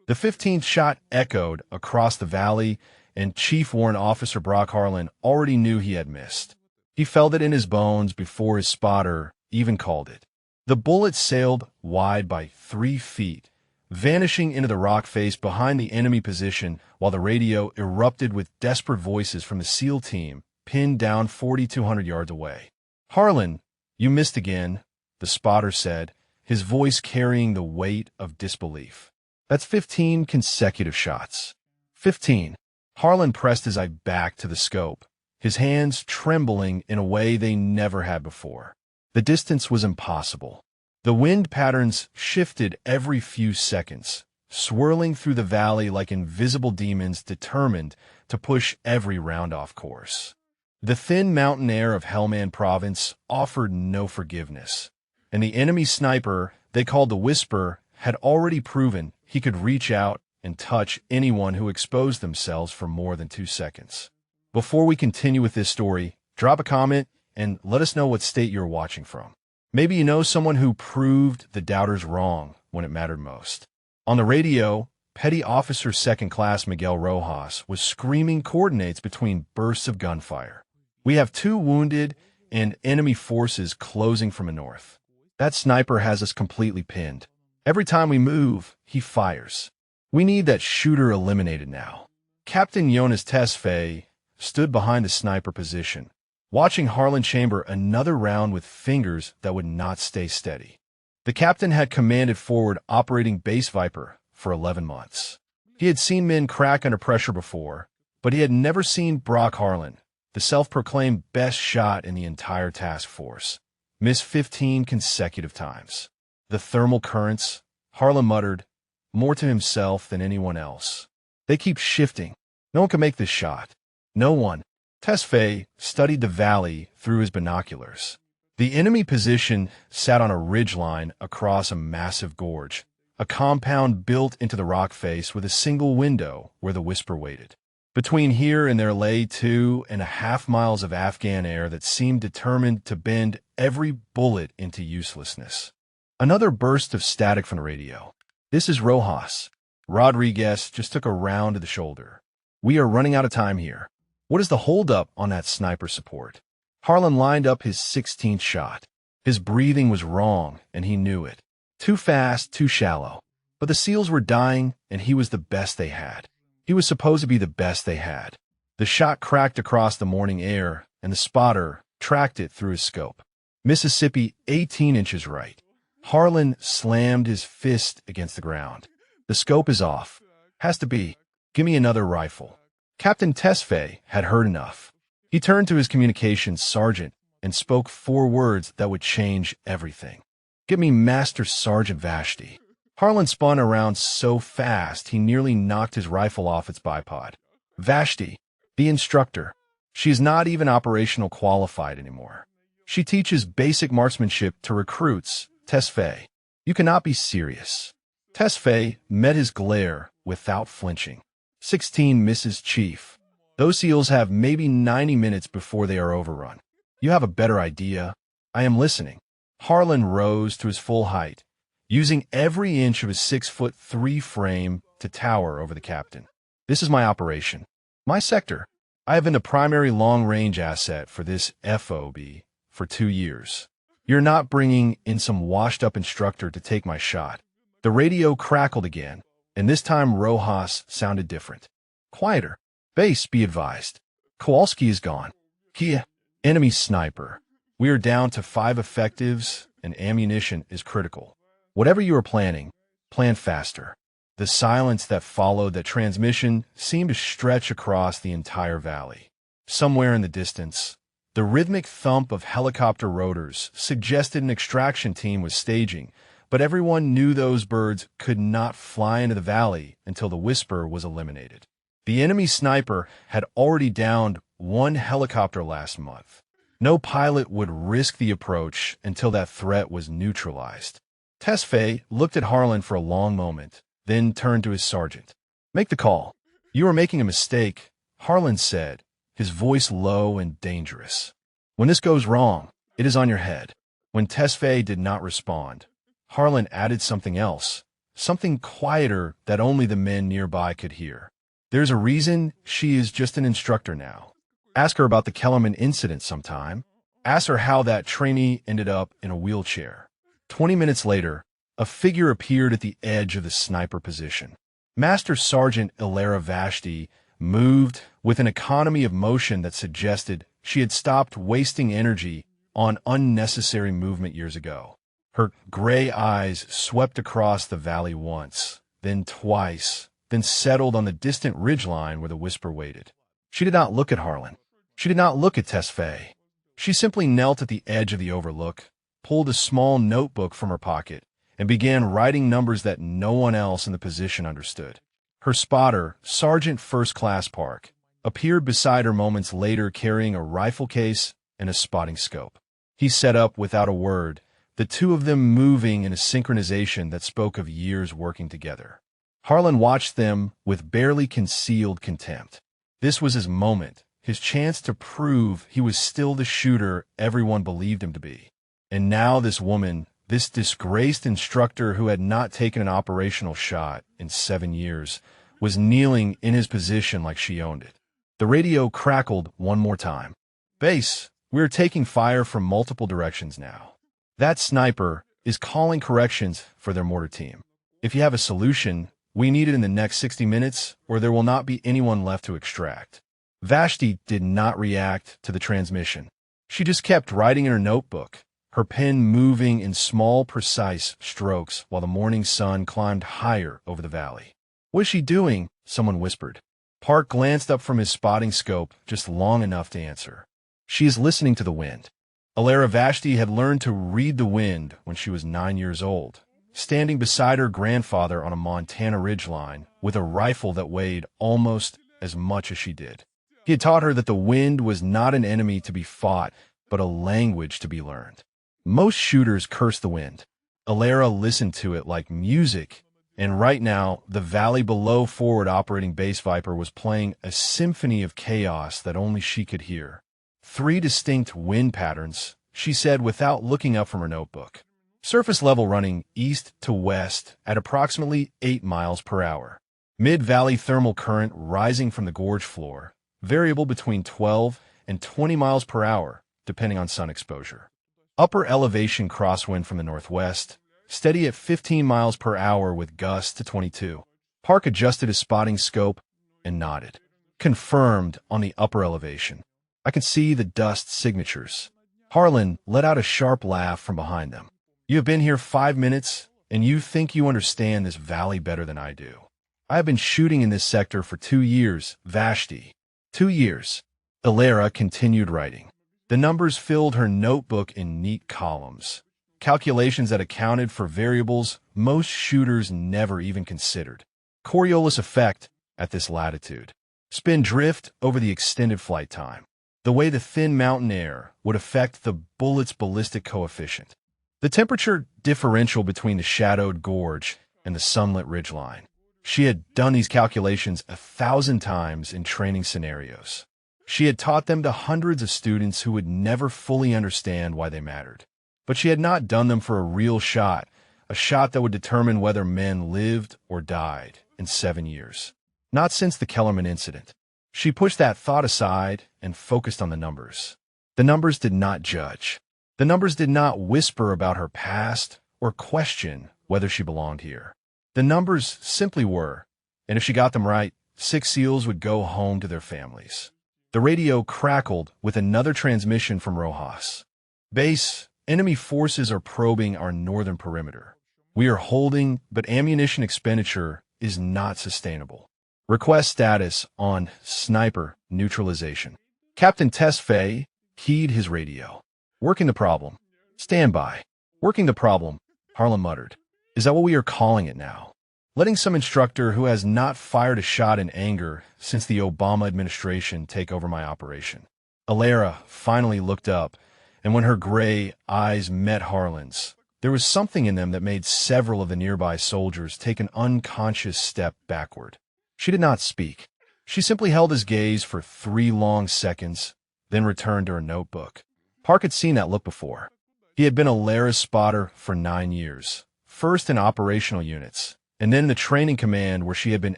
The 15th shot echoed across the valley, and Chief Warrant Officer Brock Harlan already knew he had missed. He felt it in his bones before his spotter even called it. The bullet sailed wide by 3 feet, vanishing into the rock face behind the enemy position while the radio erupted with desperate voices from the SEAL team pinned down 4,200 yards away. "Harlan, you missed again," the spotter said, his voice carrying the weight of disbelief. "That's 15 consecutive shots." 15. Harlan pressed his eye back to the scope, his hands trembling in a way they never had before. The distance was impossible. The wind patterns shifted every few seconds, swirling through the valley like invisible demons determined to push every round off course. The thin mountain air of Helmand Province offered no forgiveness, and the enemy sniper they called the Whisper had already proven he could reach out and touch anyone who exposed themselves for more than 2 seconds. Before we continue with this story, drop a comment and let us know what state you're watching from. Maybe you know someone who proved the doubters wrong when it mattered most. On the radio, Petty Officer Second Class Miguel Rojas was screaming coordinates between bursts of gunfire. "We have 2 wounded and enemy forces closing from the north. That sniper has us completely pinned. Every time we move, he fires. We need that shooter eliminated now." Captain Jonas Tesfaye stood behind the sniper position, watching Harlan chamber another round with fingers that would not stay steady. The captain had commanded forward operating Base Viper for 11 months. He had seen men crack under pressure before, but he had never seen Brock Harlan, the self-proclaimed best shot in the entire task force, miss 15 consecutive times. "The thermal currents," Harlan muttered, more to himself than anyone else. "They keep shifting. No one can make this shot. No one." Tesfaye studied the valley through his binoculars. The enemy position sat on a ridgeline across a massive gorge, a compound built into the rock face with a single window where the Whisper waited. Between here and there lay 2.5 miles of Afghan air that seemed determined to bend every bullet into uselessness. Another burst of static from the radio. "This is Rojas. Rodriguez just took a round to the shoulder. We are running out of time here. What is the holdup on that sniper support?" Harlan lined up his 16th shot. His breathing was wrong, and he knew it. Too fast, too shallow. But the SEALs were dying, and he was the best they had. He was supposed to be the best they had. The shot cracked across the morning air, and the spotter tracked it through his scope. "Mississippi, 18 inches right." Harlan slammed his fist against the ground. "The scope is off. Has to be. Give me another rifle." Captain Tesfaye had heard enough. He turned to his communications sergeant and spoke 4 words that would change everything. "Get me Master Sergeant Vashti." Harlan spun around so fast he nearly knocked his rifle off its bipod. "Vashti, the instructor. She is not even operational qualified anymore. She teaches basic marksmanship to recruits. Tesfaye, you cannot be serious." Tesfaye met his glare without flinching. 16 misses, Chief. Those SEALs have maybe 90 minutes before they are overrun. You have a better idea? I am listening. Harlan rose to his full height, using every inch of his 6'3" frame to tower over the captain. "This is my operation. My sector. I have been the primary long-range asset for this FOB for 2 years. You're not bringing in some washed-up instructor to take my shot." The radio crackled again, and this time Rojas sounded different. "Quieter. Base, be advised. Kowalski is gone. Kia, enemy sniper. We are down to 5 effectives, and ammunition is critical. Whatever you are planning, plan faster." The silence that followed that transmission seemed to stretch across the entire valley. Somewhere in the distance, the rhythmic thump of helicopter rotors suggested an extraction team was staging, but everyone knew those birds could not fly into the valley until the Whisper was eliminated. The enemy sniper had already downed 1 helicopter last month. No pilot would risk the approach until that threat was neutralized. Tesfaye looked at Harlan for a long moment, then turned to his sergeant. "Make the call." "You are making a mistake," Harlan said, his voice low and dangerous. "When this goes wrong, it is on your head." When Tesfaye did not respond, Harlan added something else, something quieter that only the men nearby could hear. There's a reason she is just an instructor now. Ask her about the Kellerman incident sometime. Ask her how that trainee ended up in a wheelchair. 20 minutes later, a figure appeared at the edge of the sniper position. Master Sergeant Alara Vashti moved with an economy of motion that suggested she had stopped wasting energy on unnecessary movement years ago. Her gray eyes swept across the valley once, then twice, then settled on the distant ridgeline where the whisper waited. She did not look at Harlan. She did not look at Tesfaye. She simply knelt at the edge of the overlook, pulled a small notebook from her pocket, and began writing numbers that no one else in the position understood. Her spotter, Sergeant First Class Park, appeared beside her moments later carrying a rifle case and a spotting scope. He set up without a word, the two of them moving in a synchronization that spoke of years working together. Harlan watched them with barely concealed contempt. This was his moment, his chance to prove he was still the shooter everyone believed him to be. And now this woman, this disgraced instructor who had not taken an operational shot in 7 years, was kneeling in his position like she owned it. The radio crackled one more time. "Base, we are taking fire from multiple directions now. That sniper is calling corrections for their mortar team. If you have a solution, we need it in the next 60 minutes, or there will not be anyone left to extract." Vashti did not react to the transmission. She just kept writing in her notebook, her pen moving in small, precise strokes while the morning sun climbed higher over the valley. "What is she doing?" someone whispered. Park glanced up from his spotting scope just long enough to answer. "She is listening to the wind." Alara Vashti had learned to read the wind when she was 9 years old, standing beside her grandfather on a Montana ridgeline with a rifle that weighed almost as much as she did. He had taught her that the wind was not an enemy to be fought, but a language to be learned. Most shooters curse the wind. Alara listened to it like music, and right now, the valley below forward operating base Viper was playing a symphony of chaos that only she could hear. 3 distinct wind patterns, she said without looking up from her notebook. Surface level running east to west at approximately 8 miles per hour. Mid-valley thermal current rising from the gorge floor, variable between 12 and 20 miles per hour, depending on sun exposure. Upper elevation crosswind from the northwest, steady at 15 miles per hour with gusts to 22. Park adjusted his spotting scope and nodded. Confirmed on the upper elevation. I can see the dust signatures. Harlan let out a sharp laugh from behind them. "You have been here 5 minutes, and you think you understand this valley better than I do. I have been shooting in this sector for 2 years, Vashti. 2 years." Alara continued writing. The numbers filled her notebook in neat columns. Calculations that accounted for variables most shooters never even considered. Coriolis effect at this latitude. Spin drift over the extended flight time. The way the thin mountain air would affect the bullet's ballistic coefficient. The temperature differential between the shadowed gorge and the sunlit ridgeline. She had done these calculations 1,000 times in training scenarios. She had taught them to hundreds of students who would never fully understand why they mattered. But she had not done them for a real shot, a shot that would determine whether men lived or died in 7 years. Not since the Kellerman incident. She pushed that thought aside and focused on the numbers. The numbers did not judge. The numbers did not whisper about her past or question whether she belonged here. The numbers simply were, and if she got them right, 6 SEALs would go home to their families. The radio crackled with another transmission from Rojas. "Base, enemy forces are probing our northern perimeter. We are holding, but ammunition expenditure is not sustainable. Request status on sniper neutralization." Captain Tesfaye keyed his radio. "Working the problem. Stand by." "Working the problem," Harlan muttered. "Is that what we are calling it now? Letting some instructor who has not fired a shot in anger since the Obama administration take over my operation?" Alara finally looked up, and when her gray eyes met Harlan's, there was something in them that made several of the nearby soldiers take an unconscious step backward. She did not speak. She simply held his gaze for 3 long seconds, then returned to her notebook. Park had seen that look before. He had been Alara's spotter for 9 years, first in operational units, and then in the training command where she had been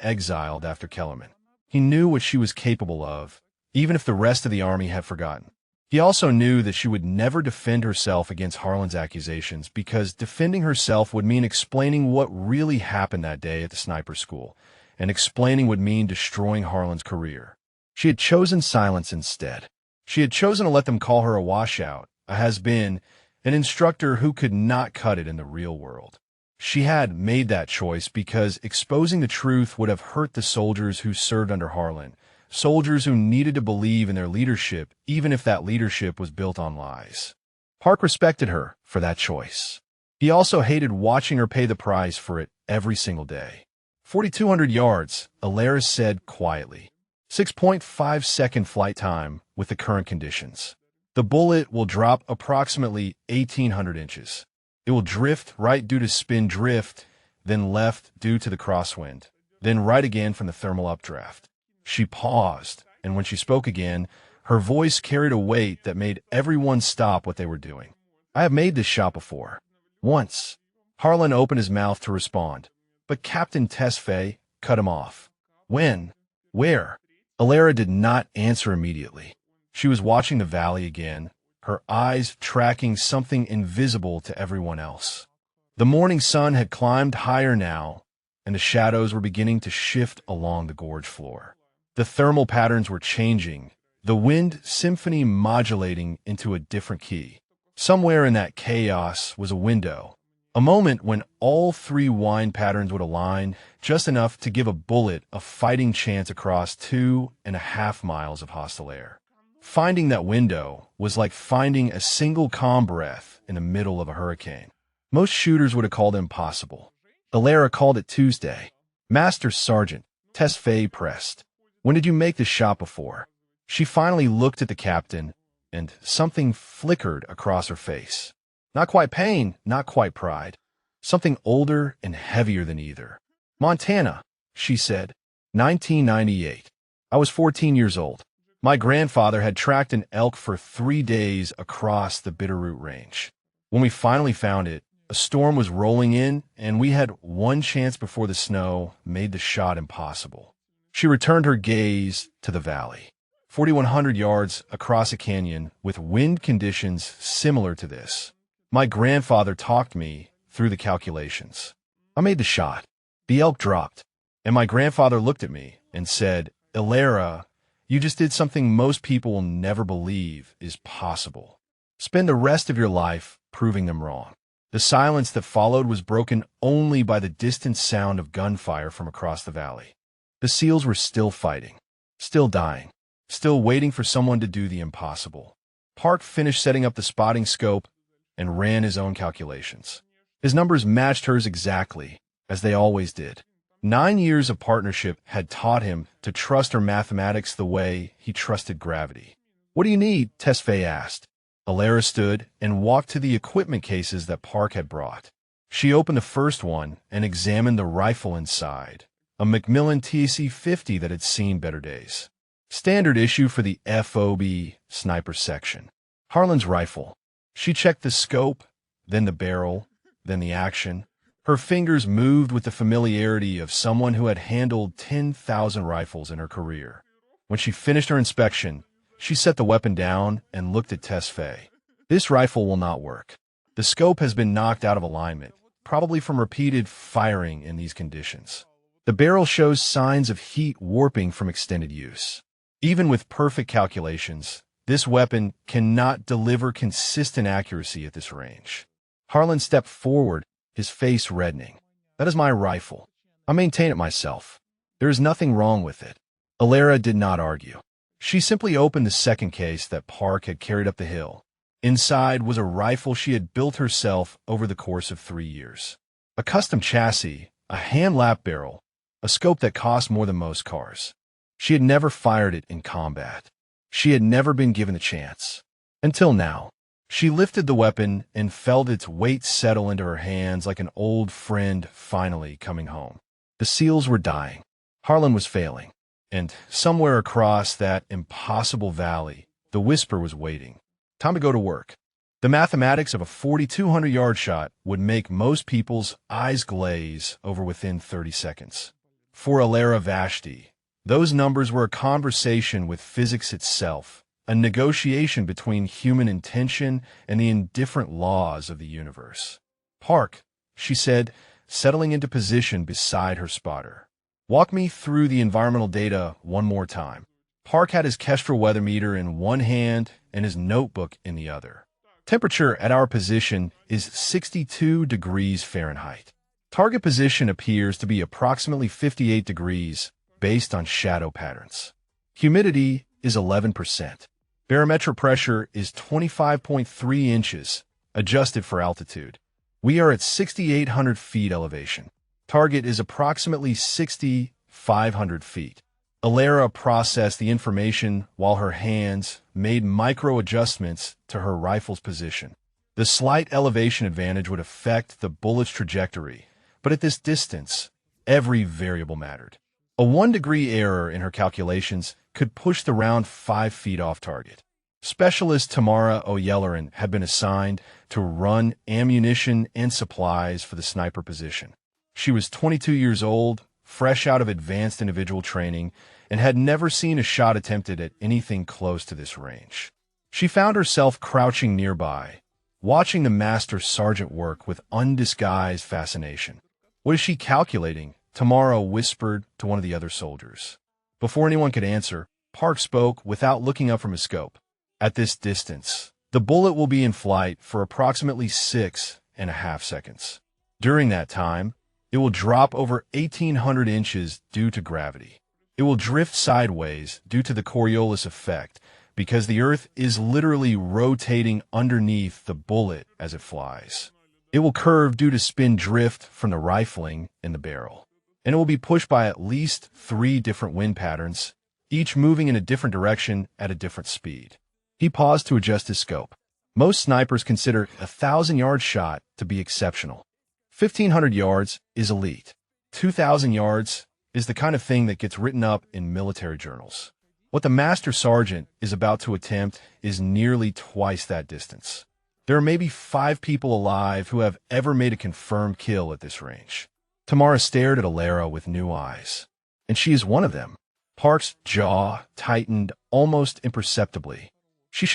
exiled after Kellerman. He knew what she was capable of, even if the rest of the army had forgotten. He also knew that she would never defend herself against Harlan's accusations because defending herself would mean explaining what really happened that day at the sniper school, and explaining would mean destroying Harlan's career. She had chosen silence instead. She had chosen to let them call her a washout, a has-been, an instructor who could not cut it in the real world. She had made that choice because exposing the truth would have hurt the soldiers who served under Harlan, soldiers who needed to believe in their leadership even if that leadership was built on lies. Park respected her for that choice. He also hated watching her pay the price for it every single day. 4,200 yards, Alara said quietly. 6.5-second flight time with the current conditions. The bullet will drop approximately 1,800 inches. It will drift right due to spin drift, then left due to the crosswind, then right again from the thermal updraft. She paused, and when she spoke again, her voice carried a weight that made everyone stop what they were doing. I have made this shot before. Once. Harlan opened his mouth to respond, but Captain Tesfaye cut him off. When? Where? Alara did not answer immediately. She was watching the valley again, her eyes tracking something invisible to everyone else. The morning sun had climbed higher now, and the shadows were beginning to shift along the gorge floor. The thermal patterns were changing, the wind symphony modulating into a different key. Somewhere in that chaos was a window, a moment when all three wind patterns would align, just enough to give a bullet a fighting chance across 2.5 miles of hostile air. Finding that window was like finding a single calm breath in the middle of a hurricane. Most shooters would have called it impossible. Alara called it Tuesday. Master Sergeant, Tesfaye pressed. When did you make this shot before? She finally looked at the captain, and something flickered across her face. Not quite pain, not quite pride. Something older and heavier than either. Montana, she said. 1998. I was 14 years old. My grandfather had tracked an elk for 3 days across the Bitterroot Range. When we finally found it, a storm was rolling in, and we had one chance before the snow made the shot impossible. She returned her gaze to the valley. 4,100 yards across a canyon with wind conditions similar to this. My grandfather talked me through the calculations. I made the shot. The elk dropped, and my grandfather looked at me and said, Alara, you just did something most people will never believe is possible. Spend the rest of your life proving them wrong. The silence that followed was broken only by the distant sound of gunfire from across the valley. The SEALs were still fighting, still dying, still waiting for someone to do the impossible. Park finished setting up the spotting scope and ran his own calculations. His numbers matched hers exactly, as they always did. 9 years of partnership had taught him to trust her mathematics the way he trusted gravity. What do you need? Tesfaye asked. Alara stood and walked to the equipment cases that Park had brought. She opened the first one and examined the rifle inside, a Macmillan TAC-50 that had seen better days. Standard issue for the FOB sniper section. Harlan's rifle. She checked the scope, then the barrel, then the action. Her fingers moved with the familiarity of someone who had handled 10,000 rifles in her career. When she finished her inspection, she set the weapon down and looked at Tesfaye. This rifle will not work. The scope has been knocked out of alignment, probably from repeated firing in these conditions. The barrel shows signs of heat warping from extended use. Even with perfect calculations, this weapon cannot deliver consistent accuracy at this range. Harlan stepped forward, his face reddening. That is my rifle. I maintain it myself. There is nothing wrong with it. Alara did not argue. She simply opened the second case that Park had carried up the hill. Inside was a rifle she had built herself over the course of 3 years. A custom chassis, a hand lap barrel, a scope that cost more than most cars. She had never fired it in combat. She had never been given the chance. Until now. She lifted the weapon and felt its weight settle into her hands like an old friend finally coming home. The SEALs were dying. Harlan was failing. And somewhere across that impossible valley, the whisper was waiting. Time to go to work. The mathematics of a 4,200-yard shot would make most people's eyes glaze over within 30 seconds. For Alara Vashti, those numbers were a conversation with physics itself, a negotiation between human intention and the indifferent laws of the universe. "Park," she said, settling into position beside her spotter. "Walk me through the environmental data one more time." Park had his Kestrel weather meter in one hand and his notebook in the other. "Temperature at our position is 62 degrees Fahrenheit. Target position appears to be approximately 58 degrees based on shadow patterns. Humidity is 11%. Barometric pressure is 25.3 inches, adjusted for altitude. We are at 6,800 feet elevation. Target is approximately 6,500 feet. Alara processed the information while her hands made micro-adjustments to her rifle's position. The slight elevation advantage would affect the bullet's trajectory, but at this distance, every variable mattered. A 1-degree error in her calculations could push the round 5 feet off target. Specialist Tamara O'Yelleran had been assigned to run ammunition and supplies for the sniper position. She was 22 years old, fresh out of advanced individual training, and had never seen a shot attempted at anything close to this range. She found herself crouching nearby, watching the master sergeant work with undisguised fascination. "What is she calculating?" Tamara whispered to one of the other soldiers. Before anyone could answer, Park spoke without looking up from his scope. "At this distance, the bullet will be in flight for approximately 6.5 seconds. During that time, it will drop over 1,800 inches due to gravity. It will drift sideways due to the Coriolis effect because the Earth is literally rotating underneath the bullet as it flies. It will curve due to spin drift from the rifling in the barrel. And it will be pushed by at least 3 different wind patterns, each moving in a different direction at a different speed." He paused to adjust his scope. Most snipers consider a 1,000-yard shot to be exceptional. 1,500 yards is elite. 2,000 yards is the kind of thing that gets written up in military journals. What the master sergeant is about to attempt is nearly twice that distance. There are maybe 5 people alive who have ever made a confirmed kill at this range. Tamara stared at Alara with new eyes. And she is one of them. Park's jaw tightened almost imperceptibly. She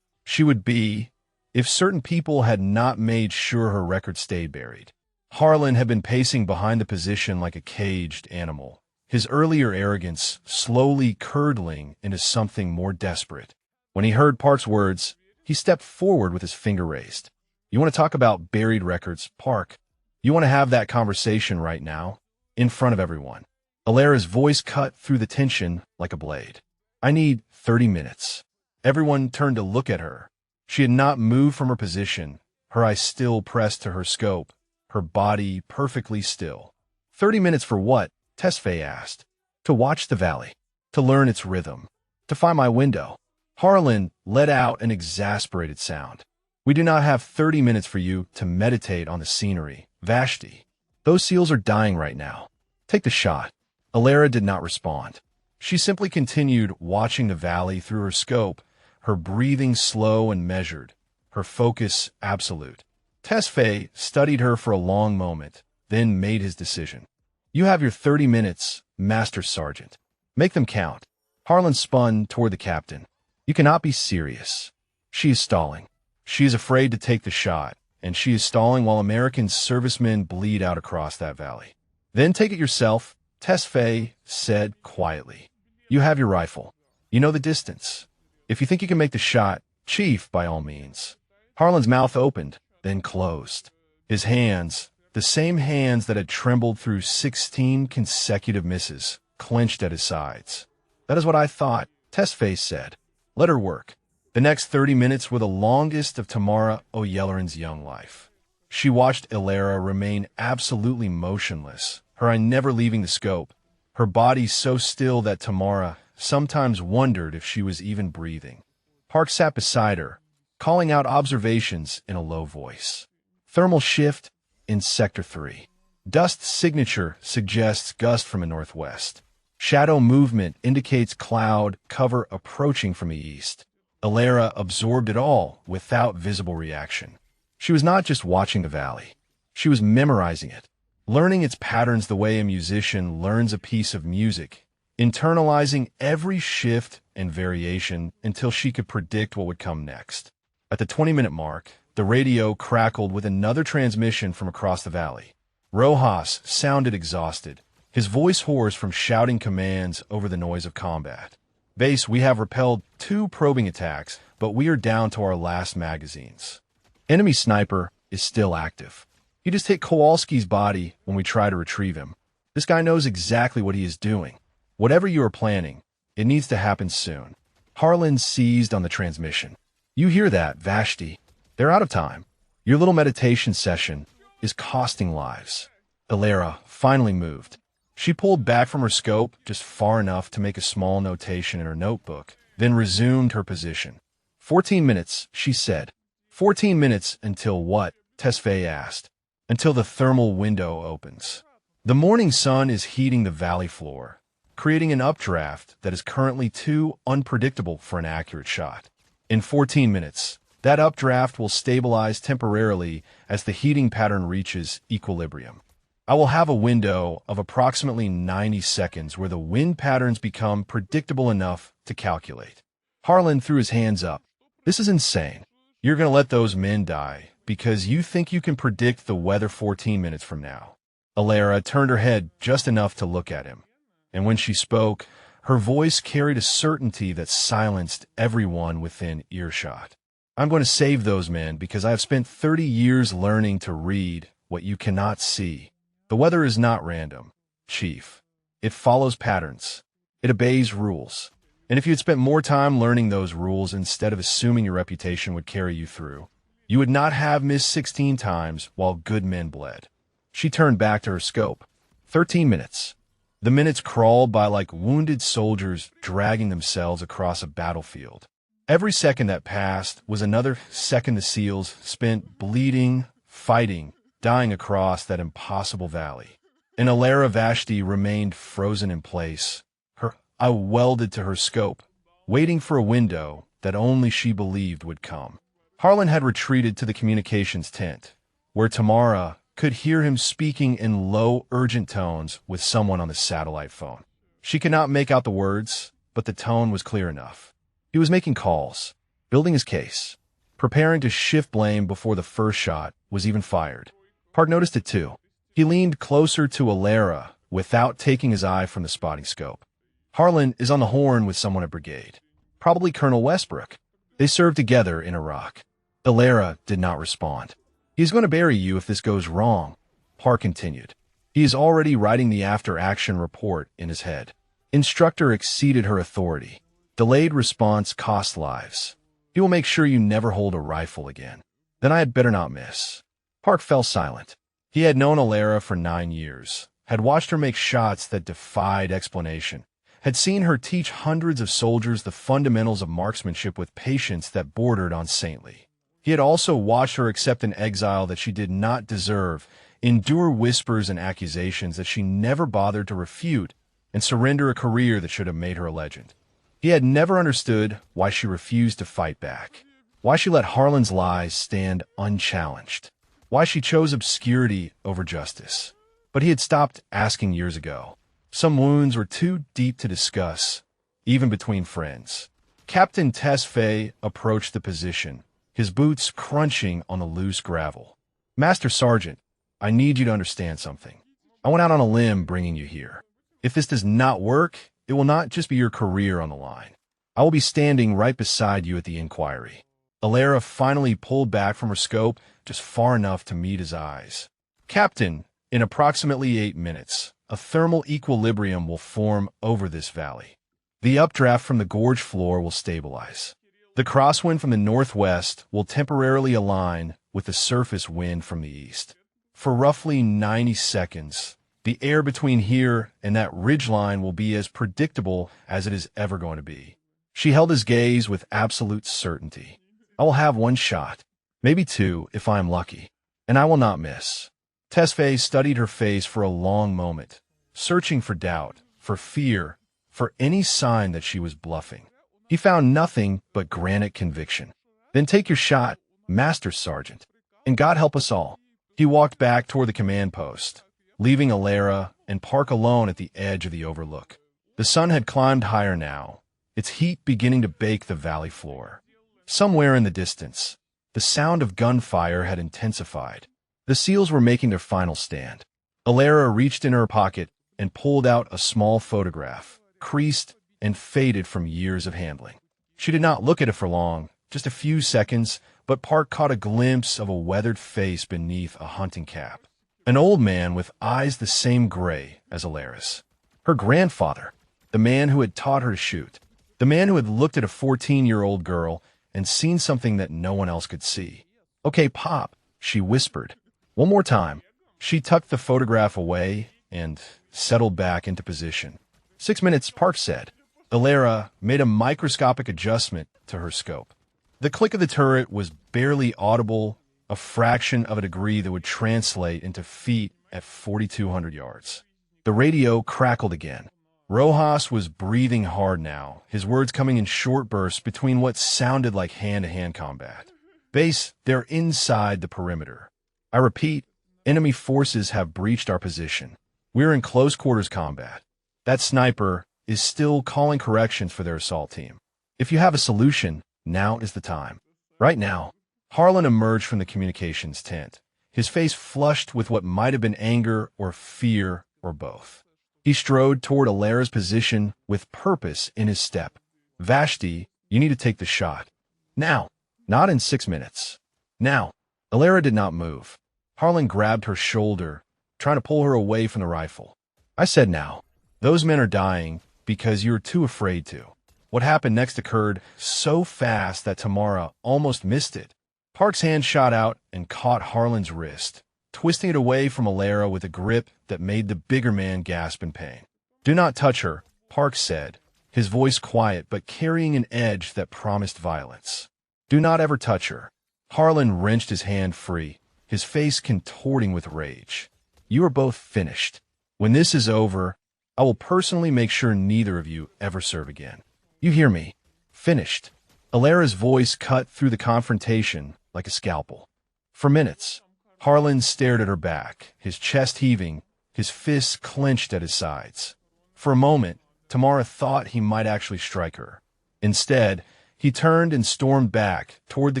would be, if certain people had not made sure her record stayed buried. Harlan had been pacing behind the position like a caged animal, his earlier arrogance slowly curdling into something more desperate. When he heard Park's words, he stepped forward with his finger raised. "You want to talk about buried records, Park? You want to have that conversation right now, in front of everyone?" Alara's voice cut through the tension like a blade. "I need 30 minutes. Everyone turned to look at her. She had not moved from her position, her eyes still pressed to her scope, her body perfectly still. 30 minutes for what? Tesfaye asked. "To watch the valley, to learn its rhythm, to find my window." Harlan let out an exasperated sound. "We do not have 30 minutes for you to meditate on the scenery, Vashti. Those seals are dying right now. Take the shot." Alara did not respond. She simply continued watching the valley through her scope, her breathing slow and measured, her focus absolute. Tesfaye studied her for a long moment, then made his decision. "You have your 30 minutes, Master Sergeant. Make them count." Harlan spun toward the captain. "You cannot be serious. She is stalling. She is afraid to take the shot, and she is stalling while American servicemen bleed out across that valley." "Then take it yourself," Tesfaye said quietly. "You have your rifle. You know the distance. If you think you can make the shot, Chief, by all means." Harlan's mouth opened, then closed. His hands, the same hands that had trembled through 16 consecutive misses, clenched at his sides. "That is what I thought," Tesfaye said. "Let her work." The next 30 minutes were the longest of Tamara O'Yelleran's young life. She watched Alara remain absolutely motionless, her eye never leaving the scope, her body so still that Tamara sometimes wondered if she was even breathing. Park sat beside her, calling out observations in a low voice. "Thermal shift in Sector 3. Dust signature suggests gust from the northwest. Shadow movement indicates cloud cover approaching from the east. Alara absorbed it all without visible reaction. She was not just watching the valley. She was memorizing it, learning its patterns the way a musician learns a piece of music, internalizing every shift and variation until she could predict what would come next. At the 20-minute mark, the radio crackled with another transmission from across the valley. Rojas sounded exhausted, his voice hoarse from shouting commands over the noise of combat. "Base, we have repelled 2 probing attacks, but we are down to our last magazines. Enemy sniper is still active. He just hit Kowalski's body when we try to retrieve him. This guy knows exactly what he is doing. Whatever you are planning, it needs to happen soon." Harlan seized on the transmission. "You hear that, Vashti? They're out of time. Your little meditation session is costing lives." Alara finally moved. She pulled back from her scope just far enough to make a small notation in her notebook, then resumed her position. 14 minutes, she said. 14 minutes until what? Tesfaye asked. Until the thermal window opens. The morning sun is heating the valley floor, creating an updraft that is currently too unpredictable for an accurate shot. In 14 minutes, that updraft will stabilize temporarily as the heating pattern reaches equilibrium. I will have a window of approximately 90 seconds where the wind patterns become predictable enough to calculate. Harlan threw his hands up. "This is insane. You're going to let those men die because you think you can predict the weather 14 minutes from now." Alara turned her head just enough to look at him, and when she spoke, her voice carried a certainty that silenced everyone within earshot. "I'm going to save those men because I have spent 30 years learning to read what you cannot see. The weather is not random, Chief. It follows patterns. It obeys rules. And if you had spent more time learning those rules instead of assuming your reputation would carry you through, you would not have missed 16 times while good men bled." She turned back to her scope. 13 minutes. The minutes crawled by like wounded soldiers dragging themselves across a battlefield. Every second that passed was another second the SEALs spent bleeding, fighting, dying across that impossible valley. And Alara Vashti remained frozen in place, her eye welded to her scope, waiting for a window that only she believed would come. Harlan had retreated to the communications tent, where Tamara could hear him speaking in low, urgent tones with someone on the satellite phone. She could not make out the words, but the tone was clear enough. He was making calls, building his case, preparing to shift blame before the first shot was even fired. Park noticed it too. He leaned closer to Alara without taking his eye from the spotting scope. "Harlan is on the horn with someone at Brigade. Probably Colonel Westbrook. They served together in Iraq." Alara did not respond. "He's going to bury you if this goes wrong," Park continued. He is already writing the after-action report in his head. Instructor exceeded her authority. Delayed response cost lives. He will make sure you never hold a rifle again. Then I had better not miss. Park fell silent. He had known Alara for 9 years, had watched her make shots that defied explanation, had seen her teach hundreds of soldiers the fundamentals of marksmanship with patience that bordered on saintly. He had also watched her accept an exile that she did not deserve, endure whispers and accusations that she never bothered to refute, and surrender a career that should have made her a legend. He had never understood why she refused to fight back, why she let Harlan's lies stand unchallenged, why she chose obscurity over justice. But he had stopped asking years ago. Some wounds were too deep to discuss, even between friends. Captain Tesfaye approached the position, his boots crunching on the loose gravel. "Master Sergeant, I need you to understand something. I went out on a limb bringing you here. If this does not work, it will not just be your career on the line. I will be standing right beside you at the inquiry." Alara finally pulled back from her scope just far enough to meet his eyes. "Captain, in approximately 8 minutes, a thermal equilibrium will form over this valley. The updraft from the gorge floor will stabilize. The crosswind from the northwest will temporarily align with the surface wind from the east. For roughly 90 seconds, the air between here and that ridgeline will be as predictable as it is ever going to be." She held his gaze with absolute certainty. "I will have 1 shot, maybe 2 if I am lucky, and I will not miss." Tesfaye studied her face for a long moment, searching for doubt, for fear, for any sign that she was bluffing. He found nothing but granite conviction. Then take your shot, Master Sergeant. And God help us all. He walked back toward the command post, leaving Alara and Park alone at the edge of the overlook. The sun had climbed higher now, its heat beginning to bake the valley floor. Somewhere in the distance, the sound of gunfire had intensified. The SEALs were making their final stand. Alara reached in her pocket and pulled out a small photograph, creased and faded from years of handling. She did not look at it for long, just a few seconds, but Park caught a glimpse of a weathered face beneath a hunting cap. An old man with eyes the same gray as Alara's. Her grandfather, the man who had taught her to shoot. The man who had looked at a 14-year-old girl and seen something that no one else could see. "Okay, Pop," she whispered. "One more time." She tucked the photograph away and settled back into position. 6 minutes, Park said. Alara made a microscopic adjustment to her scope. The click of the turret was barely audible, a fraction of a degree that would translate into feet at 4,200 yards. The radio crackled again. Rojas was breathing hard now, his words coming in short bursts between what sounded like hand-to-hand combat. "Base, they're inside the perimeter. I repeat, enemy forces have breached our position. We're in close quarters combat. That sniper is still calling corrections for their assault team. If you have a solution, now is the time." Right now, Harlan emerged from the communications tent, his face flushed with what might have been anger or fear or both. He strode toward Alara's position with purpose in his step. "Vashti, you need to take the shot. Now, not in 6 minutes. Now." Alara did not move. Harlan grabbed her shoulder, trying to pull her away from the rifle. "I said now. Those men are dying because you're too afraid to." What happened next occurred so fast that Tamara almost missed it. Park's hand shot out and caught Harlan's wrist, twisting it away from Alara with a grip that made the bigger man gasp in pain. "Do not touch her," Park said, his voice quiet but carrying an edge that promised violence. "Do not ever touch her." Harlan wrenched his hand free, his face contorting with rage. "You are both finished. When this is over, I will personally make sure neither of you ever serve again. You hear me? Finished." Alara's voice cut through the confrontation like a scalpel. For minutes, Harlan stared at her back, his chest heaving, his fists clenched at his sides. For a moment, Tamara thought he might actually strike her. Instead, he turned and stormed back toward the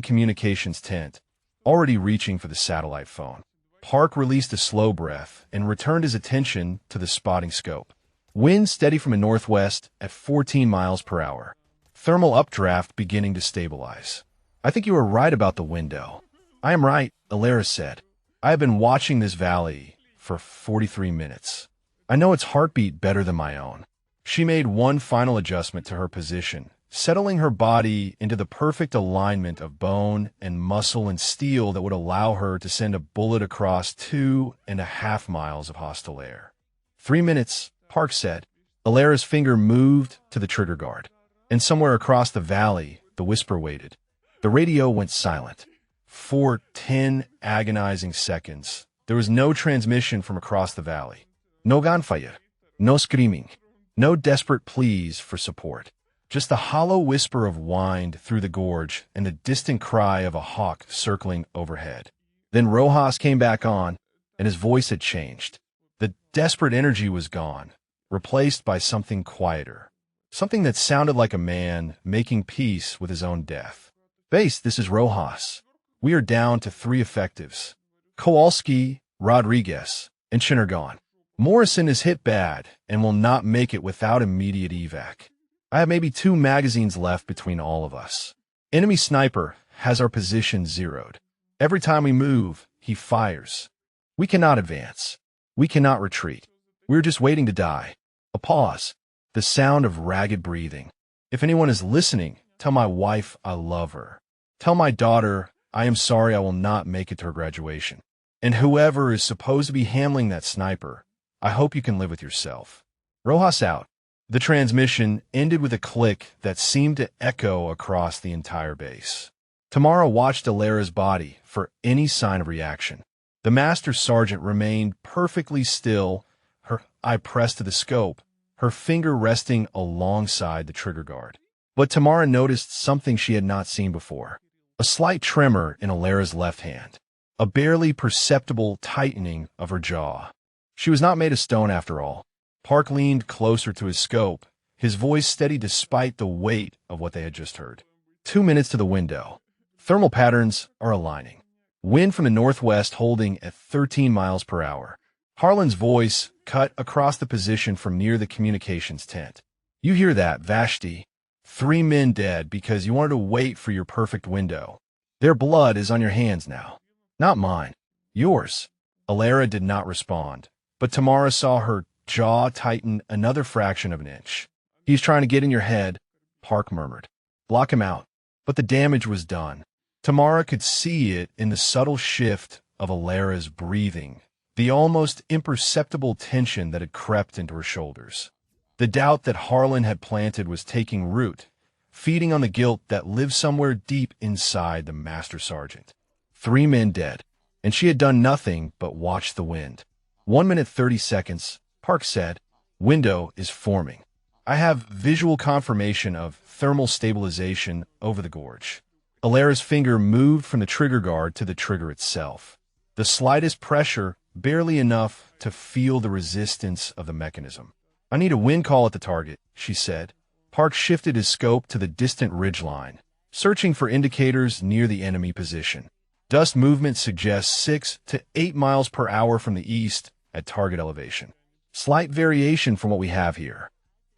communications tent, already reaching for the satellite phone. Park released a slow breath and returned his attention to the spotting scope. Wind steady from the northwest at 14 miles per hour. Thermal updraft beginning to stabilize. "I think you were right about the window." "I am right," Alara said. "I have been watching this valley for 43 minutes. I know its heartbeat better than my own." She made one final adjustment to her position, settling her body into the perfect alignment of bone and muscle and steel that would allow her to send a bullet across 2.5 miles of hostile air. 3 minutes, Park said. Alara's finger moved to the trigger guard, and somewhere across the valley, the whisper waited. The radio went silent. For 10 agonizing seconds, there was no transmission from across the valley. No gunfire, no screaming, no desperate pleas for support. Just the hollow whisper of wind through the gorge and the distant cry of a hawk circling overhead. Then Rojas came back on, and his voice had changed. The desperate energy was gone, replaced by something quieter. Something that sounded like a man making peace with his own death. "Base, this is Rojas. We are down to 3 effectives. Kowalski, Rodriguez, and Chinnergon. Morrison is hit bad and will not make it without immediate evac. I have maybe 2 magazines left between all of us. Enemy sniper has our position zeroed. Every time we move, he fires. We cannot advance. We cannot retreat. We're just waiting to die." A pause. The sound of ragged breathing. "If anyone is listening, tell my wife I love her. Tell my daughter I am sorry I will not make it to her graduation. And whoever is supposed to be handling that sniper, I hope you can live with yourself." Rojas out. The transmission ended with a click that seemed to echo across the entire base. Tamara watched Alara's body for any sign of reaction. The master sergeant remained perfectly still, her eye pressed to the scope, her finger resting alongside the trigger guard. But Tamara noticed something she had not seen before. A slight tremor in Alara's left hand. A barely perceptible tightening of her jaw. She was not made of stone after all. Park leaned closer to his scope, his voice steady despite the weight of what they had just heard. 2 minutes to the window. Thermal patterns are aligning. Wind from the northwest holding at 13 miles per hour. Harlan's voice cut across the position from near the communications tent. You hear that, Vashti? 3 men dead because you wanted to wait for your perfect window. Their blood is on your hands now. Not mine. Yours. Alara did not respond, but Tamara saw her jaw tighten another fraction of an inch. He's trying to get in your head, Park murmured. Block him out. But the damage was done. Tamara could see it in the subtle shift of Alara's breathing, the almost imperceptible tension that had crept into her shoulders. The doubt that Harlan had planted was taking root, feeding on the guilt that lived somewhere deep inside the master sergeant. 3 men dead, and she had done nothing but watch the wind. 1 minute 30 seconds, Park said. Window is forming. I have visual confirmation of thermal stabilization over the gorge. Alara's finger moved from the trigger guard to the trigger itself. The slightest pressure, barely enough to feel the resistance of the mechanism. I need a wind call at the target, she said. Park shifted his scope to the distant ridgeline, searching for indicators near the enemy position. Dust movement suggests 6 to 8 miles per hour from the east at target elevation. Slight variation from what we have here.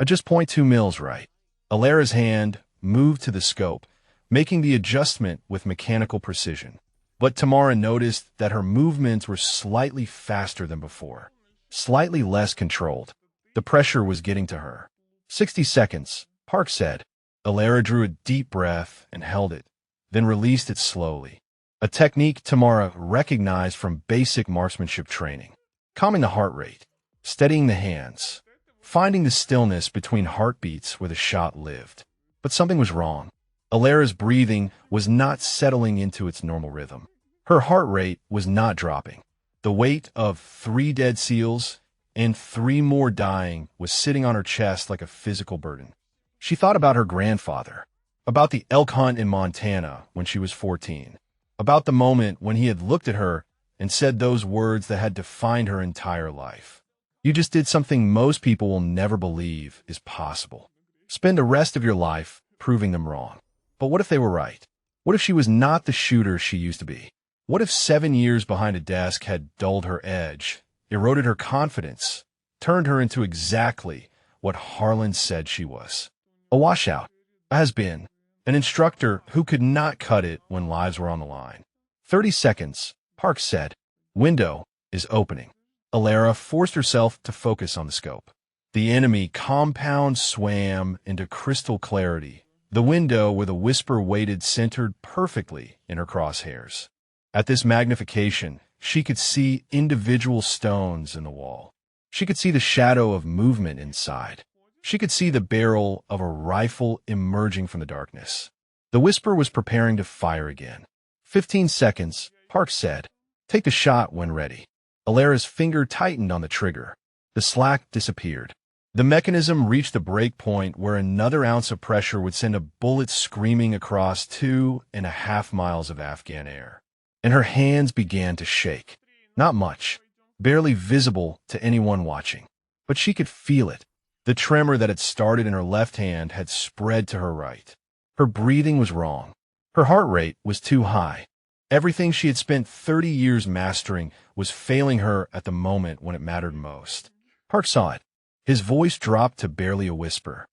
Just 0.2 mils right. Alara's hand moved to the scope, making the adjustment with mechanical precision. But Tamara noticed that her movements were slightly faster than before, slightly less controlled. The pressure was getting to her. 60 seconds, Park said. Alara drew a deep breath and held it, then released it slowly. A technique Tamara recognized from basic marksmanship training. Calming the heart rate, steadying the hands, finding the stillness between heartbeats where the shot lived. But something was wrong. Alara's breathing was not settling into its normal rhythm. Her heart rate was not dropping. The weight of 3 dead SEALs and 3 more dying was sitting on her chest like a physical burden. She thought about her grandfather, about the elk hunt in Montana when she was 14, about the moment when he had looked at her and said those words that had defined her entire life. You just did something most people will never believe is possible. Spend the rest of your life proving them wrong. But what if they were right? What if she was not the shooter she used to be? What if 7 years behind a desk had dulled her edge, eroded her confidence, turned her into exactly what Harlan said she was? A washout, a has-been, an instructor who could not cut it when lives were on the line. 30 seconds, Park said. Window is opening. Alara forced herself to focus on the scope. The enemy compound swam into crystal clarity, the window where the whisper waited centered perfectly in her crosshairs. At this magnification, she could see individual stones in the wall. She could see the shadow of movement inside. She could see the barrel of a rifle emerging from the darkness. The whisper was preparing to fire again. 15 seconds, Park said. Take the shot when ready. Alara's finger tightened on the trigger. The slack disappeared. The mechanism reached the break point where another ounce of pressure would send a bullet screaming across 2.5 miles of Afghan air. And her hands began to shake. Not much, barely visible to anyone watching. But she could feel it. The tremor that had started in her left hand had spread to her right. Her breathing was wrong. Her heart rate was too high. Everything she had spent 30 years mastering was failing her at the moment when it mattered most. Park saw it. His voice dropped to barely a whisper.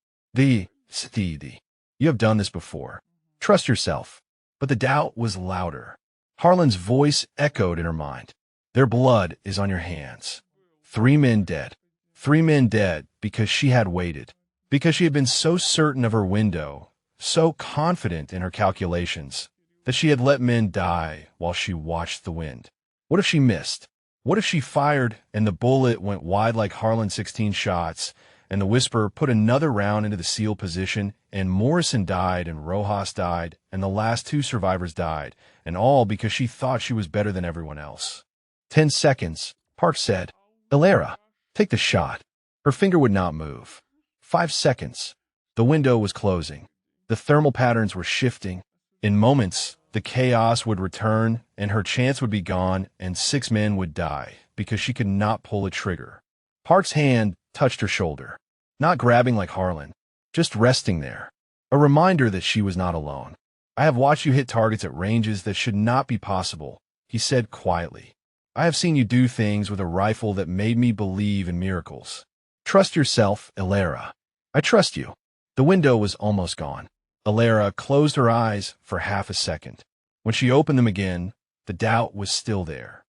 Stevie, you have done this before. Trust yourself. But the doubt was louder. Harlan's voice echoed in her mind. Their blood is on your hands. 3 men dead. 3 men dead because she had waited. Because she had been so certain of her window, so confident in her calculations, that she had let men die while she watched the wind. What if she missed? What if she fired and the bullet went wide like Harlan's 16 shots, and the whisper put another round into the SEAL position, and Morrison died, and Rojas died, and the last 2 survivors died, and all because she thought she was better than everyone else? 10 seconds, Park said. Alara, take the shot. Her finger would not move. 5 seconds. The window was closing. The thermal patterns were shifting. In moments, the chaos would return, and her chance would be gone, and 6 men would die because she could not pull a trigger. Park's hand touched her shoulder, not grabbing like Harlan, just resting there. A reminder that she was not alone. "I have watched you hit targets at ranges that should not be possible," he said quietly. "I have seen you do things with a rifle that made me believe in miracles. Trust yourself, Elara. I trust you." The window was almost gone. Elara closed her eyes for half a second. When she opened them again, the doubt was still there.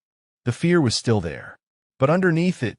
The fear was still there. But underneath it,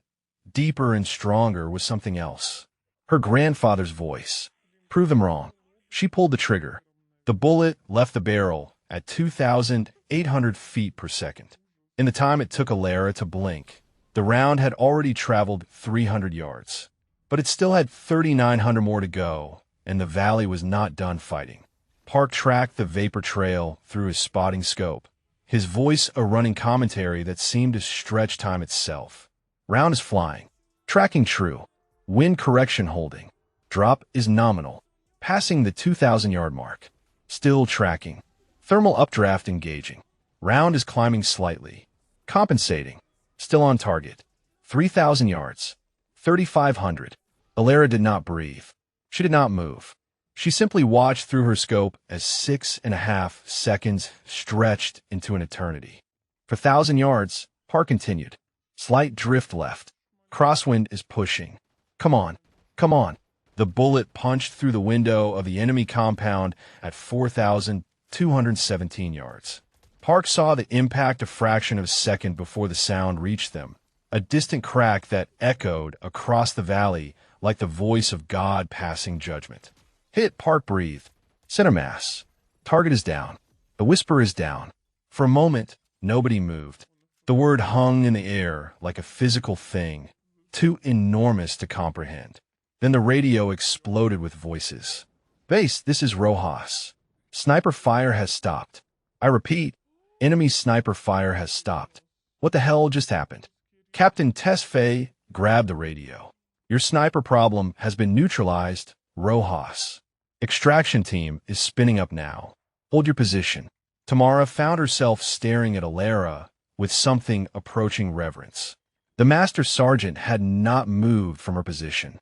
deeper and stronger, was something else. Her grandfather's voice. "Prove them wrong." She pulled the trigger. The bullet left the barrel at 2,800 feet per second. In the time it took Elara to blink, the round had already traveled 300 yards. But it still had 3,900 more to go, and the valley was not done fighting. Park tracked the vapor trail through his spotting scope, his voice a running commentary that seemed to stretch time itself. "Round is flying. Tracking true. Wind correction holding. Drop is nominal. Passing the 2,000-yard mark. Still tracking. Thermal updraft engaging. Round is climbing slightly. Compensating. Still on target. 3,000 yards. 3,500. Elara did not breathe. She did not move. She simply watched through her scope as 6.5 seconds stretched into an eternity. For 1,000 yards, Park continued. Slight drift left. Crosswind is pushing. Come on. Come on. The bullet punched through the window of the enemy compound at 4,217 yards. Park saw the impact a fraction of a second before the sound reached them, a distant crack that echoed across the valley like the voice of God passing judgment. "Hit," Park breathed. "Center mass. Target is down. The whisper is down." For a moment, nobody moved. The word hung in the air like a physical thing, too enormous to comprehend. Then the radio exploded with voices. "Base, this is Rojas. Sniper fire has stopped. I repeat, enemy sniper fire has stopped." What the hell just happened? Captain Tesfaye grabbed the radio. "Your sniper problem has been neutralized, Rojas. Extraction team is spinning up now. Hold your position." Tamara found herself staring at Elara with something approaching reverence. The master sergeant had not moved from her position.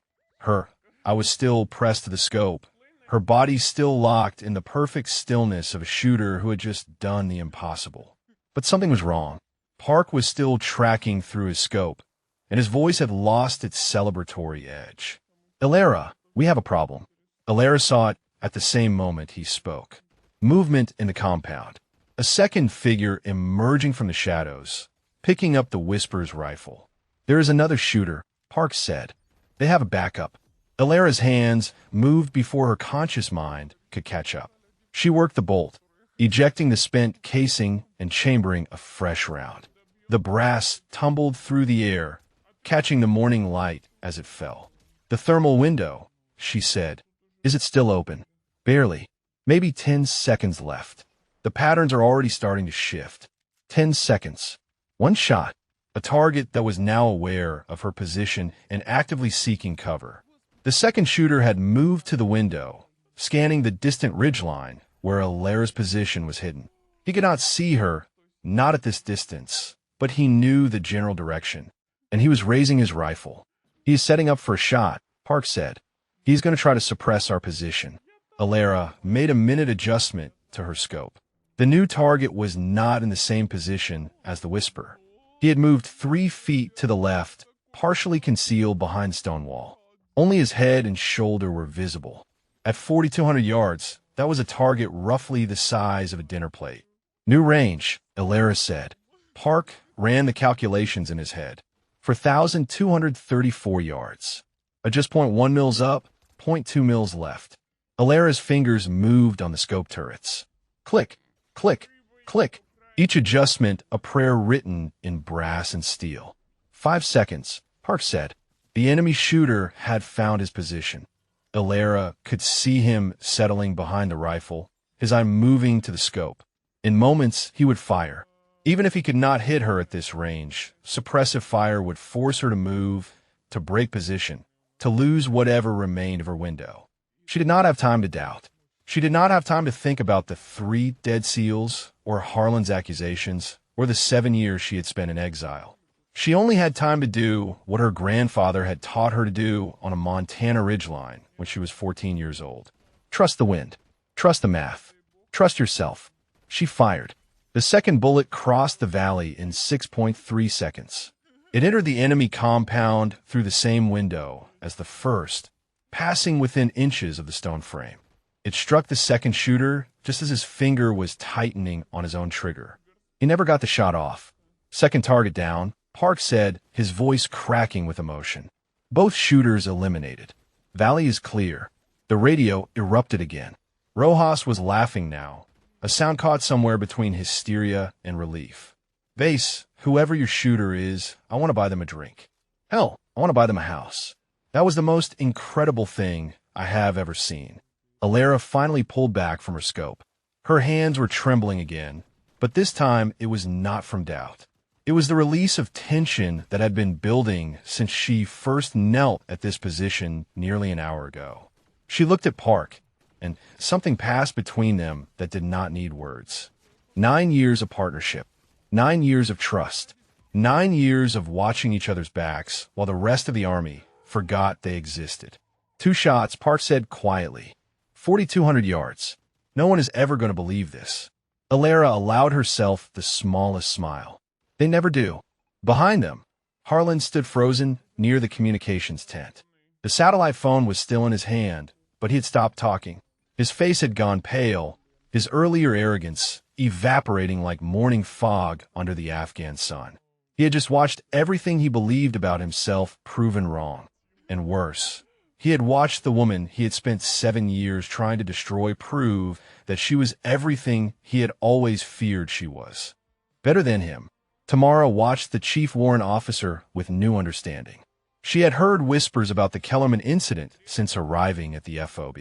I was still pressed to the scope, her body still locked in the perfect stillness of a shooter who had just done the impossible. But something was wrong. Park was still tracking through his scope, and his voice had lost its celebratory edge. "Elara, we have a problem." Elara saw it at the same moment he spoke. Movement in the compound. A second figure emerging from the shadows, picking up the Whisper's rifle. "There is another shooter," Park said. "They have a backup." Elara's hands moved before her conscious mind could catch up. She worked the bolt, ejecting the spent casing and chambering a fresh round. The brass tumbled through the air, catching the morning light as it fell. "The thermal window," she said. "Is it still open?" "Barely. Maybe 10 seconds left. The patterns are already starting to shift. 10 seconds. One shot." A target that was now aware of her position and actively seeking cover. The second shooter had moved to the window, scanning the distant ridgeline where Elara's position was hidden. He could not see her, not at this distance, but he knew the general direction, and he was raising his rifle. "He is setting up for a shot," Park said. "He's going to try to suppress our position." Elara made a minute adjustment to her scope. The new target was not in the same position as the Whisper. He had moved 3 feet to the left, partially concealed behind the stone wall. Only his head and shoulder were visible. At 4,200 yards, that was a target roughly the size of a dinner plate. "New range," Elara said. Park ran the calculations in his head. For 1,234 yards. Just 0.1 mils up, 0.2 mils left. Elara's fingers moved on the scope turrets. Click, click, click. Each adjustment a prayer written in brass and steel. 5 seconds, Park said. The enemy shooter had found his position. Elara could see him settling behind the rifle, his eye moving to the scope. In moments, he would fire. Even if he could not hit her at this range, suppressive fire would force her to move, to break position, to lose whatever remained of her window. She did not have time to doubt. She did not have time to think about the 3 dead seals, or Harlan's accusations, or the 7 years she had spent in exile. She only had time to do what her grandfather had taught her to do on a Montana ridgeline when she was 14 years old. Trust the wind. Trust the math. Trust yourself. She fired. The second bullet crossed the valley in 6.3 seconds. It entered the enemy compound through the same window as the first, passing within inches of the stone frame. It struck the second shooter just as his finger was tightening on his own trigger. He never got the shot off. Second target down, Park said, his voice cracking with emotion. Both shooters eliminated. Valley is clear. The radio erupted again. Rojas was laughing now, a sound caught somewhere between hysteria and relief. Vase, whoever your shooter is, I want to buy them a drink. Hell, I want to buy them a house. That was the most incredible thing I have ever seen. Alara finally pulled back from her scope. Her hands were trembling again, but this time it was not from doubt. It was the release of tension that had been building since she first knelt at this position nearly an hour ago. She looked at Park, and something passed between them that did not need words. 9 years of partnership, 9 years of trust, 9 years of watching each other's backs while the rest of the army forgot they existed. 2 shots, Park said quietly. 4,200 yards. No one is ever going to believe this. Alara allowed herself the smallest smile. They never do. Behind them, Harlan stood frozen near the communications tent. The satellite phone was still in his hand, but he had stopped talking. His face had gone pale, his earlier arrogance evaporating like morning fog under the Afghan sun. He had just watched everything he believed about himself proven wrong. And worse, he had watched the woman he had spent 7 years trying to destroy prove that she was everything he had always feared she was. Better than him, Tamara watched the chief warrant officer with new understanding. She had heard whispers about the Kellerman incident since arriving at the FOB.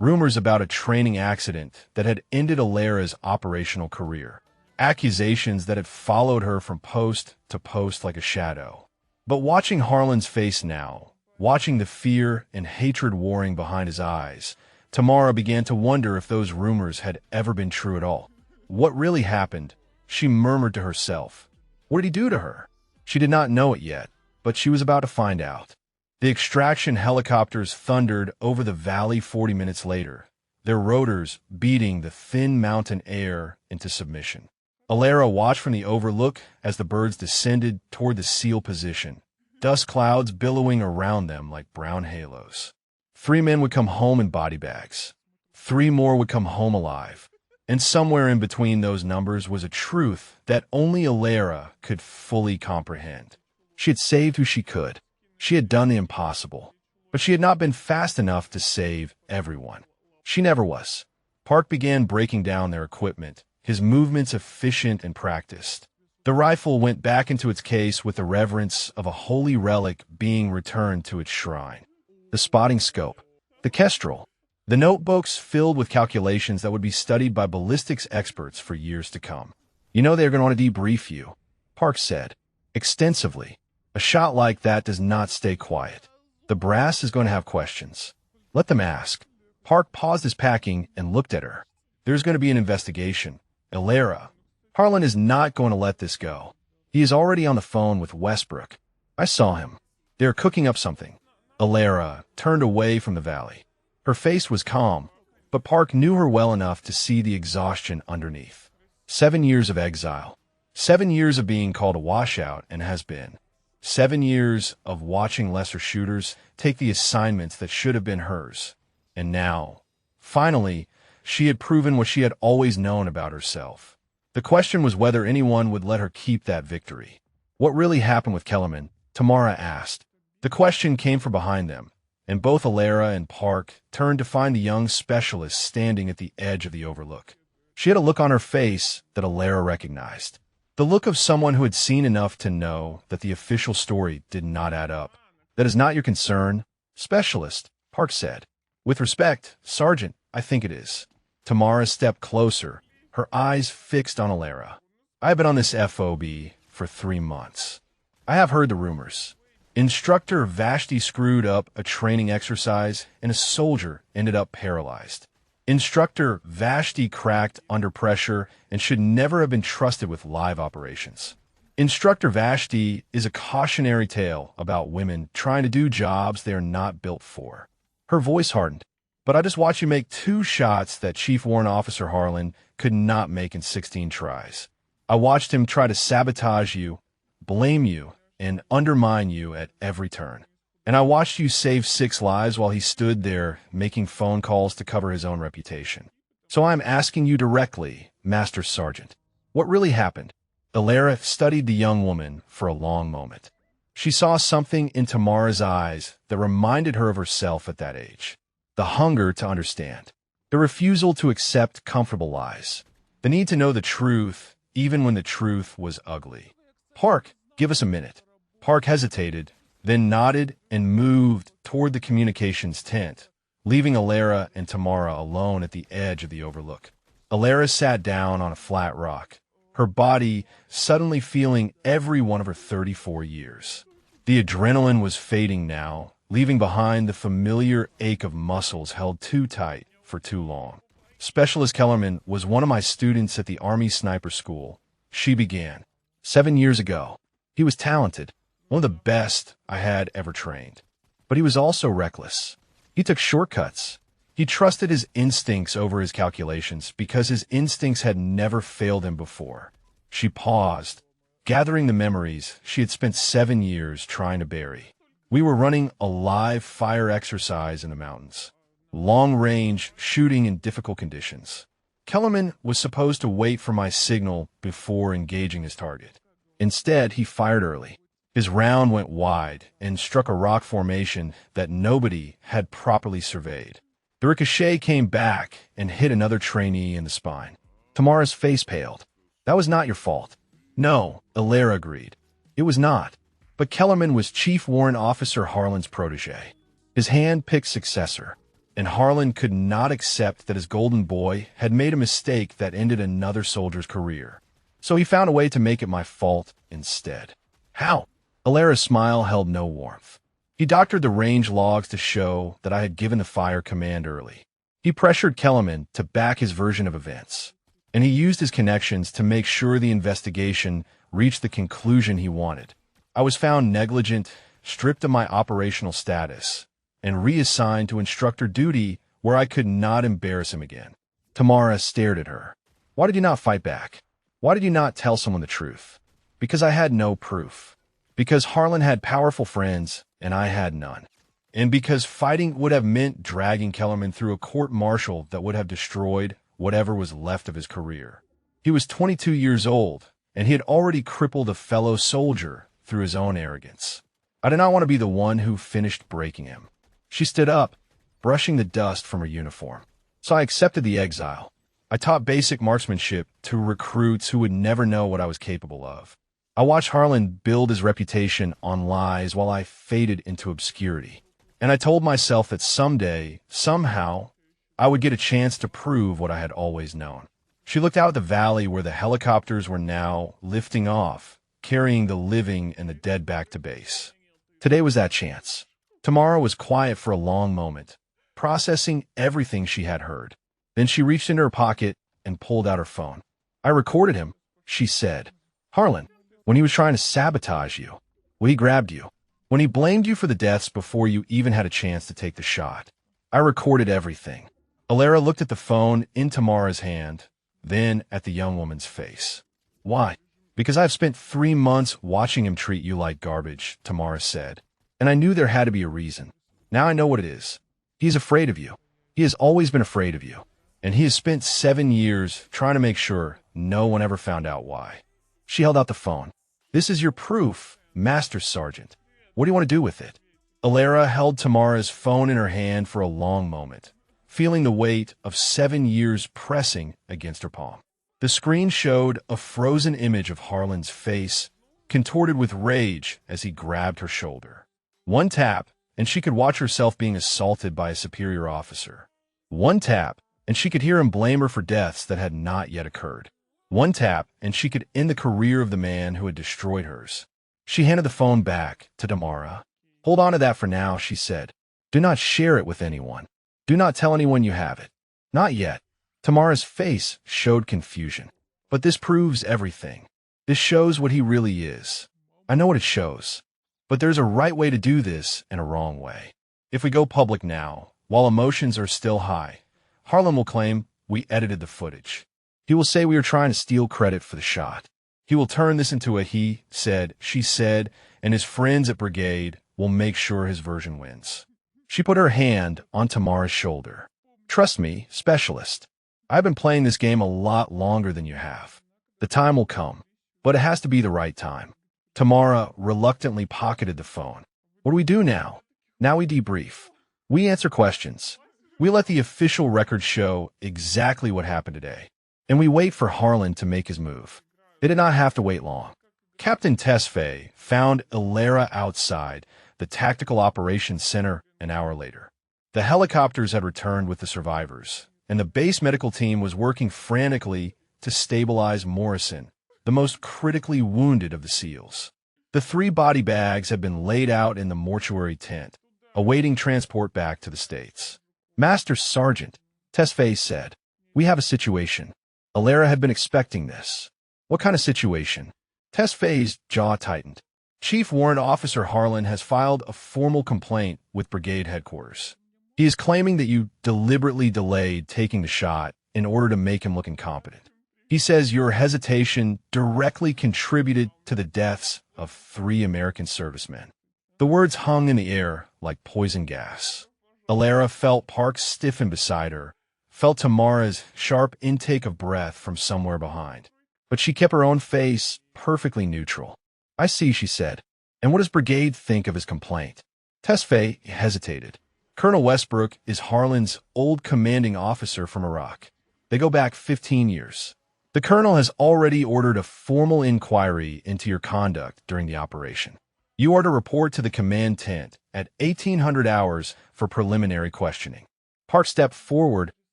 Rumors about a training accident that had ended Alara's operational career. Accusations that had followed her from post to post like a shadow. But watching Harlan's face now, watching the fear and hatred warring behind his eyes, Tamara began to wonder if those rumors had ever been true at all. What really happened? She murmured to herself. What did he do to her? She did not know it yet, but she was about to find out. The extraction helicopters thundered over the valley 40 minutes later, their rotors beating the thin mountain air into submission. Alara watched from the overlook as the birds descended toward the SEAL position, dust clouds billowing around them like brown halos. 3 men would come home in body bags. 3 more would come home alive. And somewhere in between those numbers was a truth that only Alara could fully comprehend. She had saved who she could. She had done the impossible. But she had not been fast enough to save everyone. She never was. Park began breaking down their equipment, his movements efficient and practiced. The rifle went back into its case with the reverence of a holy relic being returned to its shrine. The spotting scope, the Kestrel, the notebooks filled with calculations that would be studied by ballistics experts for years to come. You know they're going to want to debrief you, Park said, extensively. A shot like that does not stay quiet. The brass is going to have questions. Let them ask. Park paused his packing and looked at her. There's going to be an investigation. Alara. Harlan is not going to let this go. He is already on the phone with Westbrook. I saw him. They're cooking up something. Alara turned away from the valley. Her face was calm, but Park knew her well enough to see the exhaustion underneath. 7 years of exile. 7 years of being called a washout and has been. 7 years of watching lesser shooters take the assignments that should have been hers. And now, finally, she had proven what she had always known about herself. The question was whether anyone would let her keep that victory. What really happened with Kellerman? Tamara asked. The question came from behind them, and both Alara and Park turned to find the young specialist standing at the edge of the overlook. She had a look on her face that Alara recognized. The look of someone who had seen enough to know that the official story did not add up. That is not your concern, specialist, Park said. With respect, Sergeant, I think it is. Tamara stepped closer, her eyes fixed on Alara. I have been on this FOB for 3 months. I have heard the rumors. Instructor Vashti screwed up a training exercise and a soldier ended up paralyzed. Instructor Vashti cracked under pressure and should never have been trusted with live operations. Instructor Vashti is a cautionary tale about women trying to do jobs they are not built for. Her voice hardened. But I just watched you make 2 shots that Chief Warrant Officer Harlan could not make in 16 tries. I watched him try to sabotage you, blame you, and undermine you at every turn. And I watched you save 6 lives while he stood there making phone calls to cover his own reputation. So I'm asking you directly, Master Sergeant, what really happened? Alara studied the young woman for a long moment. She saw something in Tamara's eyes that reminded her of herself at that age. The hunger to understand. The refusal to accept comfortable lies. The need to know the truth, even when the truth was ugly. Park, give us a minute. Park hesitated, then nodded and moved toward the communications tent, leaving Alara and Tamara alone at the edge of the overlook. Alara sat down on a flat rock, her body suddenly feeling every one of her 34 years. The adrenaline was fading now, leaving behind the familiar ache of muscles held too tight for too long. Specialist Kellerman was one of my students at the Army Sniper School. She began. 7 years ago. He was talented, one of the best I had ever trained. But he was also reckless. He took shortcuts. He trusted his instincts over his calculations because his instincts had never failed him before. She paused, gathering the memories she had spent 7 years trying to bury. We were running a live fire exercise in the mountains. Long-range shooting in difficult conditions. Kellerman was supposed to wait for my signal before engaging his target. Instead, he fired early. His round went wide and struck a rock formation that nobody had properly surveyed. The ricochet came back and hit another trainee in the spine. Tamara's face paled. That was not your fault. No, Alara agreed. It was not. But Kellerman was Chief Warrant Officer Harlan's protege, his hand-picked successor, and Harlan could not accept that his golden boy had made a mistake that ended another soldier's career. So he found a way to make it my fault instead. How? Alara's smile held no warmth. He doctored the range logs to show that I had given the fire command early. He pressured Kellerman to back his version of events, and he used his connections to make sure the investigation reached the conclusion he wanted. I was found negligent, stripped of my operational status, and reassigned to instructor duty where I could not embarrass him again. Tamara stared at her. Why did you not fight back? Why did you not tell someone the truth? Because I had no proof. Because Harlan had powerful friends, and I had none. And because fighting would have meant dragging Kellerman through a court-martial that would have destroyed whatever was left of his career. He was 22 years old, and he had already crippled a fellow soldier through his own arrogance. I did not want to be the one who finished breaking him. She stood up, brushing the dust from her uniform. So I accepted the exile. I taught basic marksmanship to recruits who would never know what I was capable of. I watched Harlan build his reputation on lies while I faded into obscurity. And I told myself that someday, somehow, I would get a chance to prove what I had always known. She looked out at the valley where the helicopters were now lifting off, carrying the living and the dead back to base. Today was that chance. Tamara was quiet for a long moment, processing everything she had heard. Then she reached into her pocket and pulled out her phone. I recorded him, she said. Harlan, when he was trying to sabotage you, when he grabbed you, when he blamed you for the deaths before you even had a chance to take the shot. I recorded everything. Alara looked at the phone in Tamara's hand, then at the young woman's face. Why? Because I've spent 3 months watching him treat you like garbage, Tamara said. And I knew there had to be a reason. Now I know what it is. He is afraid of you. He has always been afraid of you. And he has spent 7 years trying to make sure no one ever found out why. She held out the phone. This is your proof, Master Sergeant. What do you want to do with it? Alara held Tamara's phone in her hand for a long moment, feeling the weight of 7 years pressing against her palm. The screen showed a frozen image of Harlan's face, contorted with rage as he grabbed her shoulder. One tap, and she could watch herself being assaulted by a superior officer. One tap, and she could hear him blame her for deaths that had not yet occurred. One tap, and she could end the career of the man who had destroyed hers. She handed the phone back to Tamara. Hold on to that for now, she said. Do not share it with anyone. Do not tell anyone you have it. Not yet. Tamara's face showed confusion. But this proves everything. This shows what he really is. I know what it shows. But there's a right way to do this and a wrong way. If we go public now, while emotions are still high, Harlan will claim we edited the footage. He will say we are trying to steal credit for the shot. He will turn this into a he said, she said, and his friends at Brigade will make sure his version wins. She put her hand on Tamara's shoulder. Trust me, specialist. I've been playing this game a lot longer than you have. The time will come, but it has to be the right time. Tamara reluctantly pocketed the phone. What do we do now? Now we debrief. We answer questions. We let the official record show exactly what happened today. And we wait for Harlan to make his move. They did not have to wait long. Captain Tesfaye found Ilera outside the Tactical Operations Center an hour later. The helicopters had returned with the survivors, and the base medical team was working frantically to stabilize Morrison, the most critically wounded of the SEALs. The 3 body bags had been laid out in the mortuary tent, awaiting transport back to the States. Master Sergeant, Tesfaye said, we have a situation. Ilera had been expecting this. What kind of situation? Tesfaye's jaw tightened. Chief Warrant Officer Harlan has filed a formal complaint with Brigade Headquarters. He is claiming that you deliberately delayed taking the shot in order to make him look incompetent. He says your hesitation directly contributed to the deaths of 3 American servicemen. The words hung in the air like poison gas. Ilera felt Parks stiffen beside her, felt Tamara's sharp intake of breath from somewhere behind. But she kept her own face perfectly neutral. I see, she said. And what does Brigade think of his complaint? Tesfaye hesitated. Colonel Westbrook is Harlan's old commanding officer from Iraq. They go back 15 years. The colonel has already ordered a formal inquiry into your conduct during the operation. You are to report to the command tent at 1800 hours for preliminary questioning. Park stepped forward,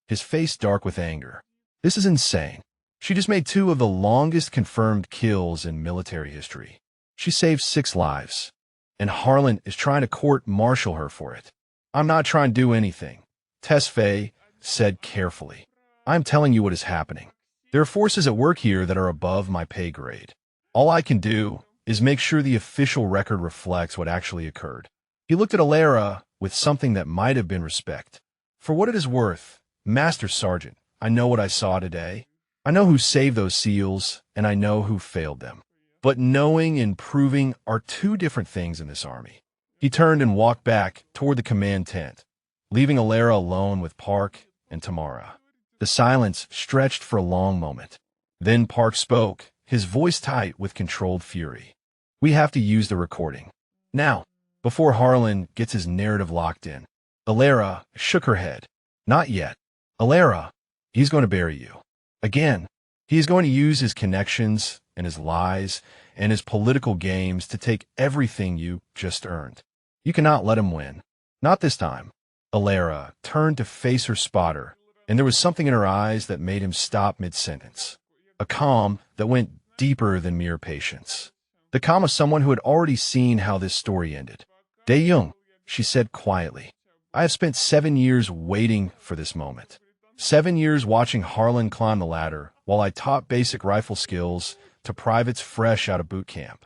his face dark with anger. This is insane. She just made 2 of the longest confirmed kills in military history. She saved 6 lives, and Harlan is trying to court-martial her for it. I'm not trying to do anything, Tesfaye said carefully. I'm telling you what is happening. There are forces at work here that are above my pay grade. All I can do is make sure the official record reflects what actually occurred. He looked at Ilera with something that might have been respect. For what it is worth, Master Sergeant, I know what I saw today. I know who saved those SEALs, and I know who failed them. But knowing and proving are 2 different things in this army. He turned and walked back toward the command tent, leaving Ilera alone with Park and Tamara. The silence stretched for a long moment. Then Park spoke, his voice tight with controlled fury. We have to use the recording. Now, before Harlan gets his narrative locked in. Ilera shook her head. Not yet. Ilera, he's going to bury you. Again, he is going to use his connections and his lies and his political games to take everything you just earned. You cannot let him win. Not this time. Ilera turned to face her spotter, and there was something in her eyes that made him stop mid-sentence. A calm that went deeper than mere patience. The calm of someone who had already seen how this story ended. Dae-Jung, she said quietly, I have spent 7 years waiting for this moment. 7 years watching Harlan climb the ladder while I taught basic rifle skills to privates fresh out of boot camp.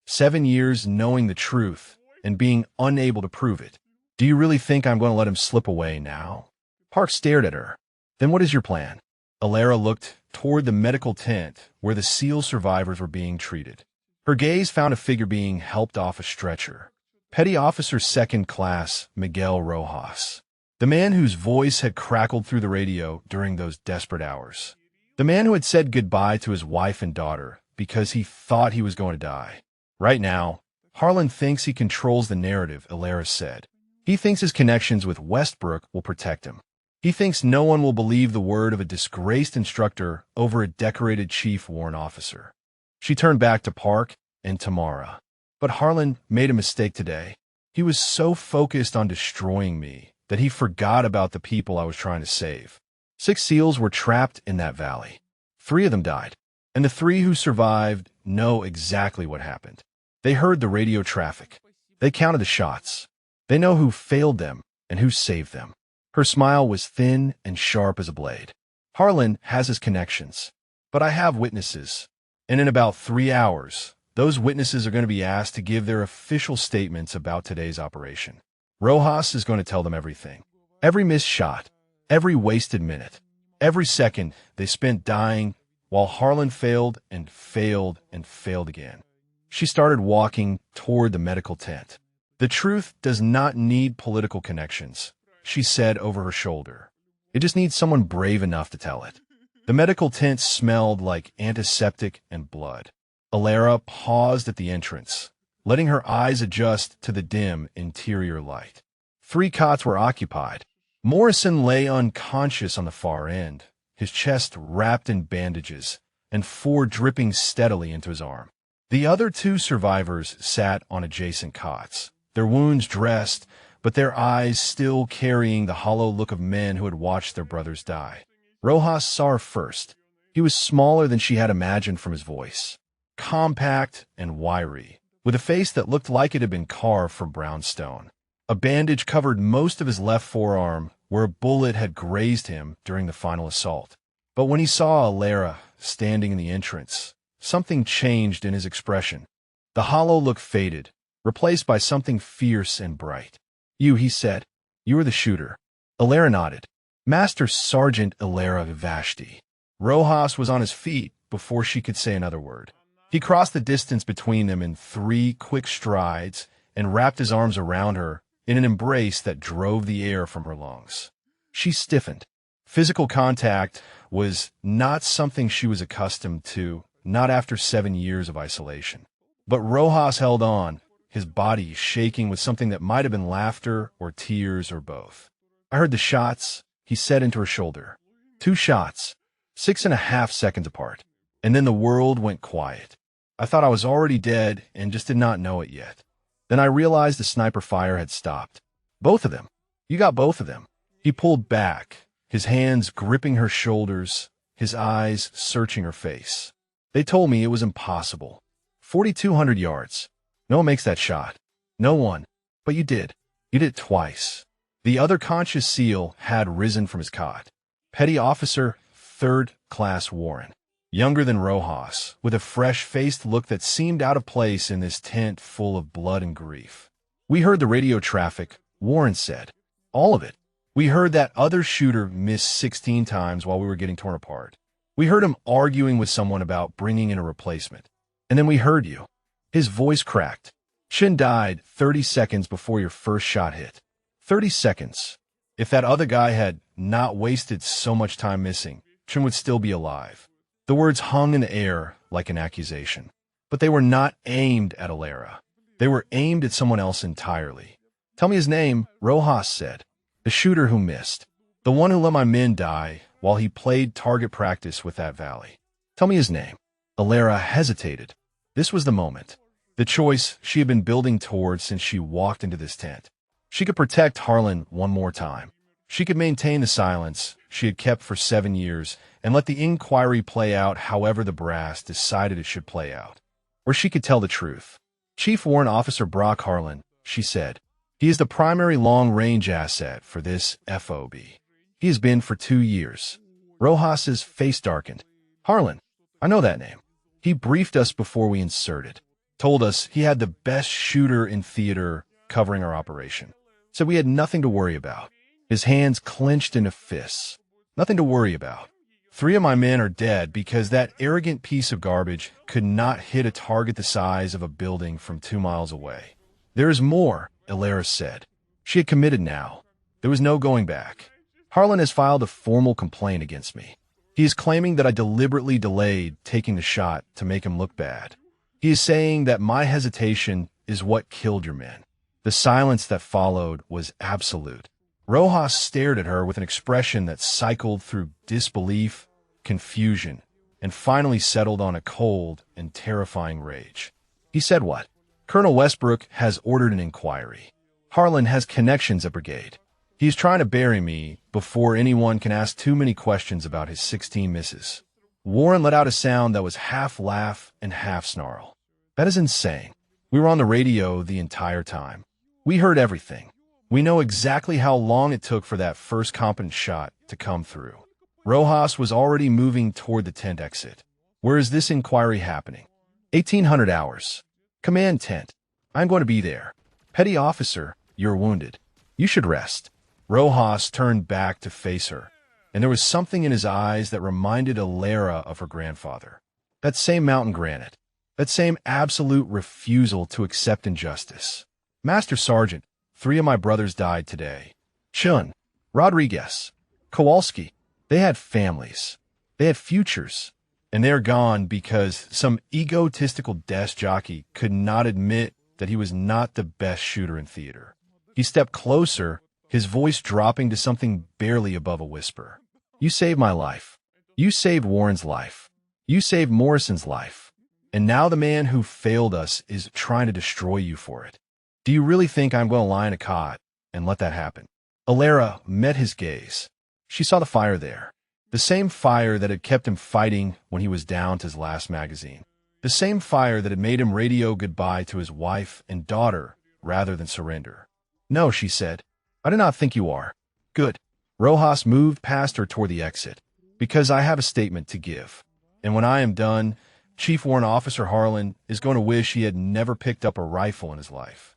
7 years knowing the truth and being unable to prove it. Do you really think I'm going to let him slip away now? Park stared at her. Then what is your plan? Ilera looked toward the medical tent where the SEAL survivors were being treated. Her gaze found a figure being helped off a stretcher. Petty Officer Second Class Miguel Rojas. The man whose voice had crackled through the radio during those desperate hours. The man who had said goodbye to his wife and daughter because he thought he was going to die. Right now, Harlan thinks he controls the narrative, Ilera said. He thinks his connections with Westbrook will protect him. He thinks no one will believe the word of a disgraced instructor over a decorated chief warrant officer. She turned back to Park and Tamara. But Harlan made a mistake today. He was so focused on destroying me that he forgot about the people I was trying to save. 6 SEALs were trapped in that valley. 3 of them died, and the 3 who survived know exactly what happened. They heard the radio traffic. They counted the shots. They know who failed them and who saved them. Her smile was thin and sharp as a blade. Harlan has his connections, but I have witnesses. And in about 3 hours, those witnesses are going to be asked to give their official statements about today's operation. Rojas is going to tell them everything. Every missed shot, every wasted minute, every second they spent dying while Harlan failed and failed and failed again. She started walking toward the medical tent. The truth does not need political connections, she said over her shoulder. It just needs someone brave enough to tell it. The medical tent smelled like antiseptic and blood. Alara paused at the entrance, letting her eyes adjust to the dim interior light. 3 cots were occupied. Morrison lay unconscious on the far end, his chest wrapped in bandages, and 4 dripping steadily into his arm. The other 2 survivors sat on adjacent cots, their wounds dressed, but their eyes still carrying the hollow look of men who had watched their brothers die. Rojas saw her first. He was smaller than she had imagined from his voice, compact and wiry, with a face that looked like it had been carved from brown stone. A bandage covered most of his left forearm, where a bullet had grazed him during the final assault. But when he saw Alara standing in the entrance, something changed in his expression. The hollow look faded, replaced by something fierce and bright. "You," he said. "You are the shooter." Alara nodded. "Master Sergeant Alara Vivashti." Rojas was on his feet before she could say another word. He crossed the distance between them in 3 quick strides and wrapped his arms around her in an embrace that drove the air from her lungs. She stiffened. Physical contact was not something she was accustomed to, not after 7 years of isolation. But Rojas held on, his body shaking with something that might have been laughter or tears or both. "I heard the shots," he said into her shoulder. 2 shots, 6.5 seconds apart. And then the world went quiet. I thought I was already dead and just did not know it yet. Then I realized the sniper fire had stopped. Both of them. You got both of them. He pulled back, his hands gripping her shoulders, his eyes searching her face. They told me it was impossible. 4,200 yards. No one makes that shot. No one. But you did. You did it twice. The other conscious SEAL had risen from his cot. Petty Officer 3rd Class Warren. Younger than Rojas, with a fresh-faced look that seemed out of place in this tent full of blood and grief. "We heard the radio traffic," Warren said. "All of it. We heard that other shooter miss 16 times while we were getting torn apart. We heard him arguing with someone about bringing in a replacement. And then we heard you." His voice cracked. "Chin died 30 seconds before your first shot hit. 30 seconds. If that other guy had not wasted so much time missing, Chin would still be alive." The words hung in the air like an accusation. But they were not aimed at Alara. They were aimed at someone else entirely. "Tell me his name," Rojas said. "The shooter who missed. The one who let my men die while he played target practice with that valley. Tell me his name." Alara hesitated. This was the moment. The choice she had been building towards since she walked into this tent. She could protect Harlan one more time. She could maintain the silence she had kept for 7 years and let the inquiry play out however the brass decided it should play out. Or she could tell the truth. "Chief Warrant Officer Brock Harlan," she said. "He is the primary long-range asset for this FOB. He has been for 2 years." Rojas's face darkened. "Harlan, I know that name. He briefed us before we inserted. Told us he had the best shooter in theater covering our operation. Said we had nothing to worry about." His hands clenched into fists. "Nothing to worry about. 3 of my men are dead because that arrogant piece of garbage could not hit a target the size of a building from 2 miles away." "There is more," Alara said. She had committed now. There was no going back. "Harlan has filed a formal complaint against me. He is claiming that I deliberately delayed taking the shot to make him look bad. He is saying that my hesitation is what killed your men." The silence that followed was absolute. Rojas stared at her with an expression that cycled through disbelief, confusion, and finally settled on a cold and terrifying rage. He said what? "Colonel Westbrook has ordered an inquiry. Harlan has connections at Brigade. He's trying to bury me before anyone can ask too many questions about his 16 misses." Warren let out a sound that was half laugh and half snarl. "That is insane. We were on the radio the entire time. We heard everything. We know exactly how long it took for that first competent shot to come through. Rojas was already moving toward the tent exit. Where is this inquiry happening? 1800 hours. Command tent. I'm going to be there. Petty officer, you're wounded. You should rest. Rojas turned back to face her, and there was something in his eyes that reminded Alara of her grandfather. That same mountain granite. That same absolute refusal to accept injustice. Master Sergeant, 3 of my brothers died today. Chun, Rodriguez, Kowalski. They had families. They had futures. And they're gone because some egotistical desk jockey could not admit that he was not the best shooter in theater. He stepped closer, his voice dropping to something barely above a whisper. You saved my life. You saved Warren's life. You saved Morrison's life. And now the man who failed us is trying to destroy you for it. Do you really think I'm going to lie in a cot and let that happen? Alara met his gaze. She saw the fire there. The same fire that had kept him fighting when he was down to his last magazine. The same fire that had made him radio goodbye to his wife and daughter rather than surrender. No, she said. I do not think you are. Good. Rojas moved past her toward the exit. Because I have a statement to give. And when I am done, Chief Warrant Officer Harlan is going to wish he had never picked up a rifle in his life.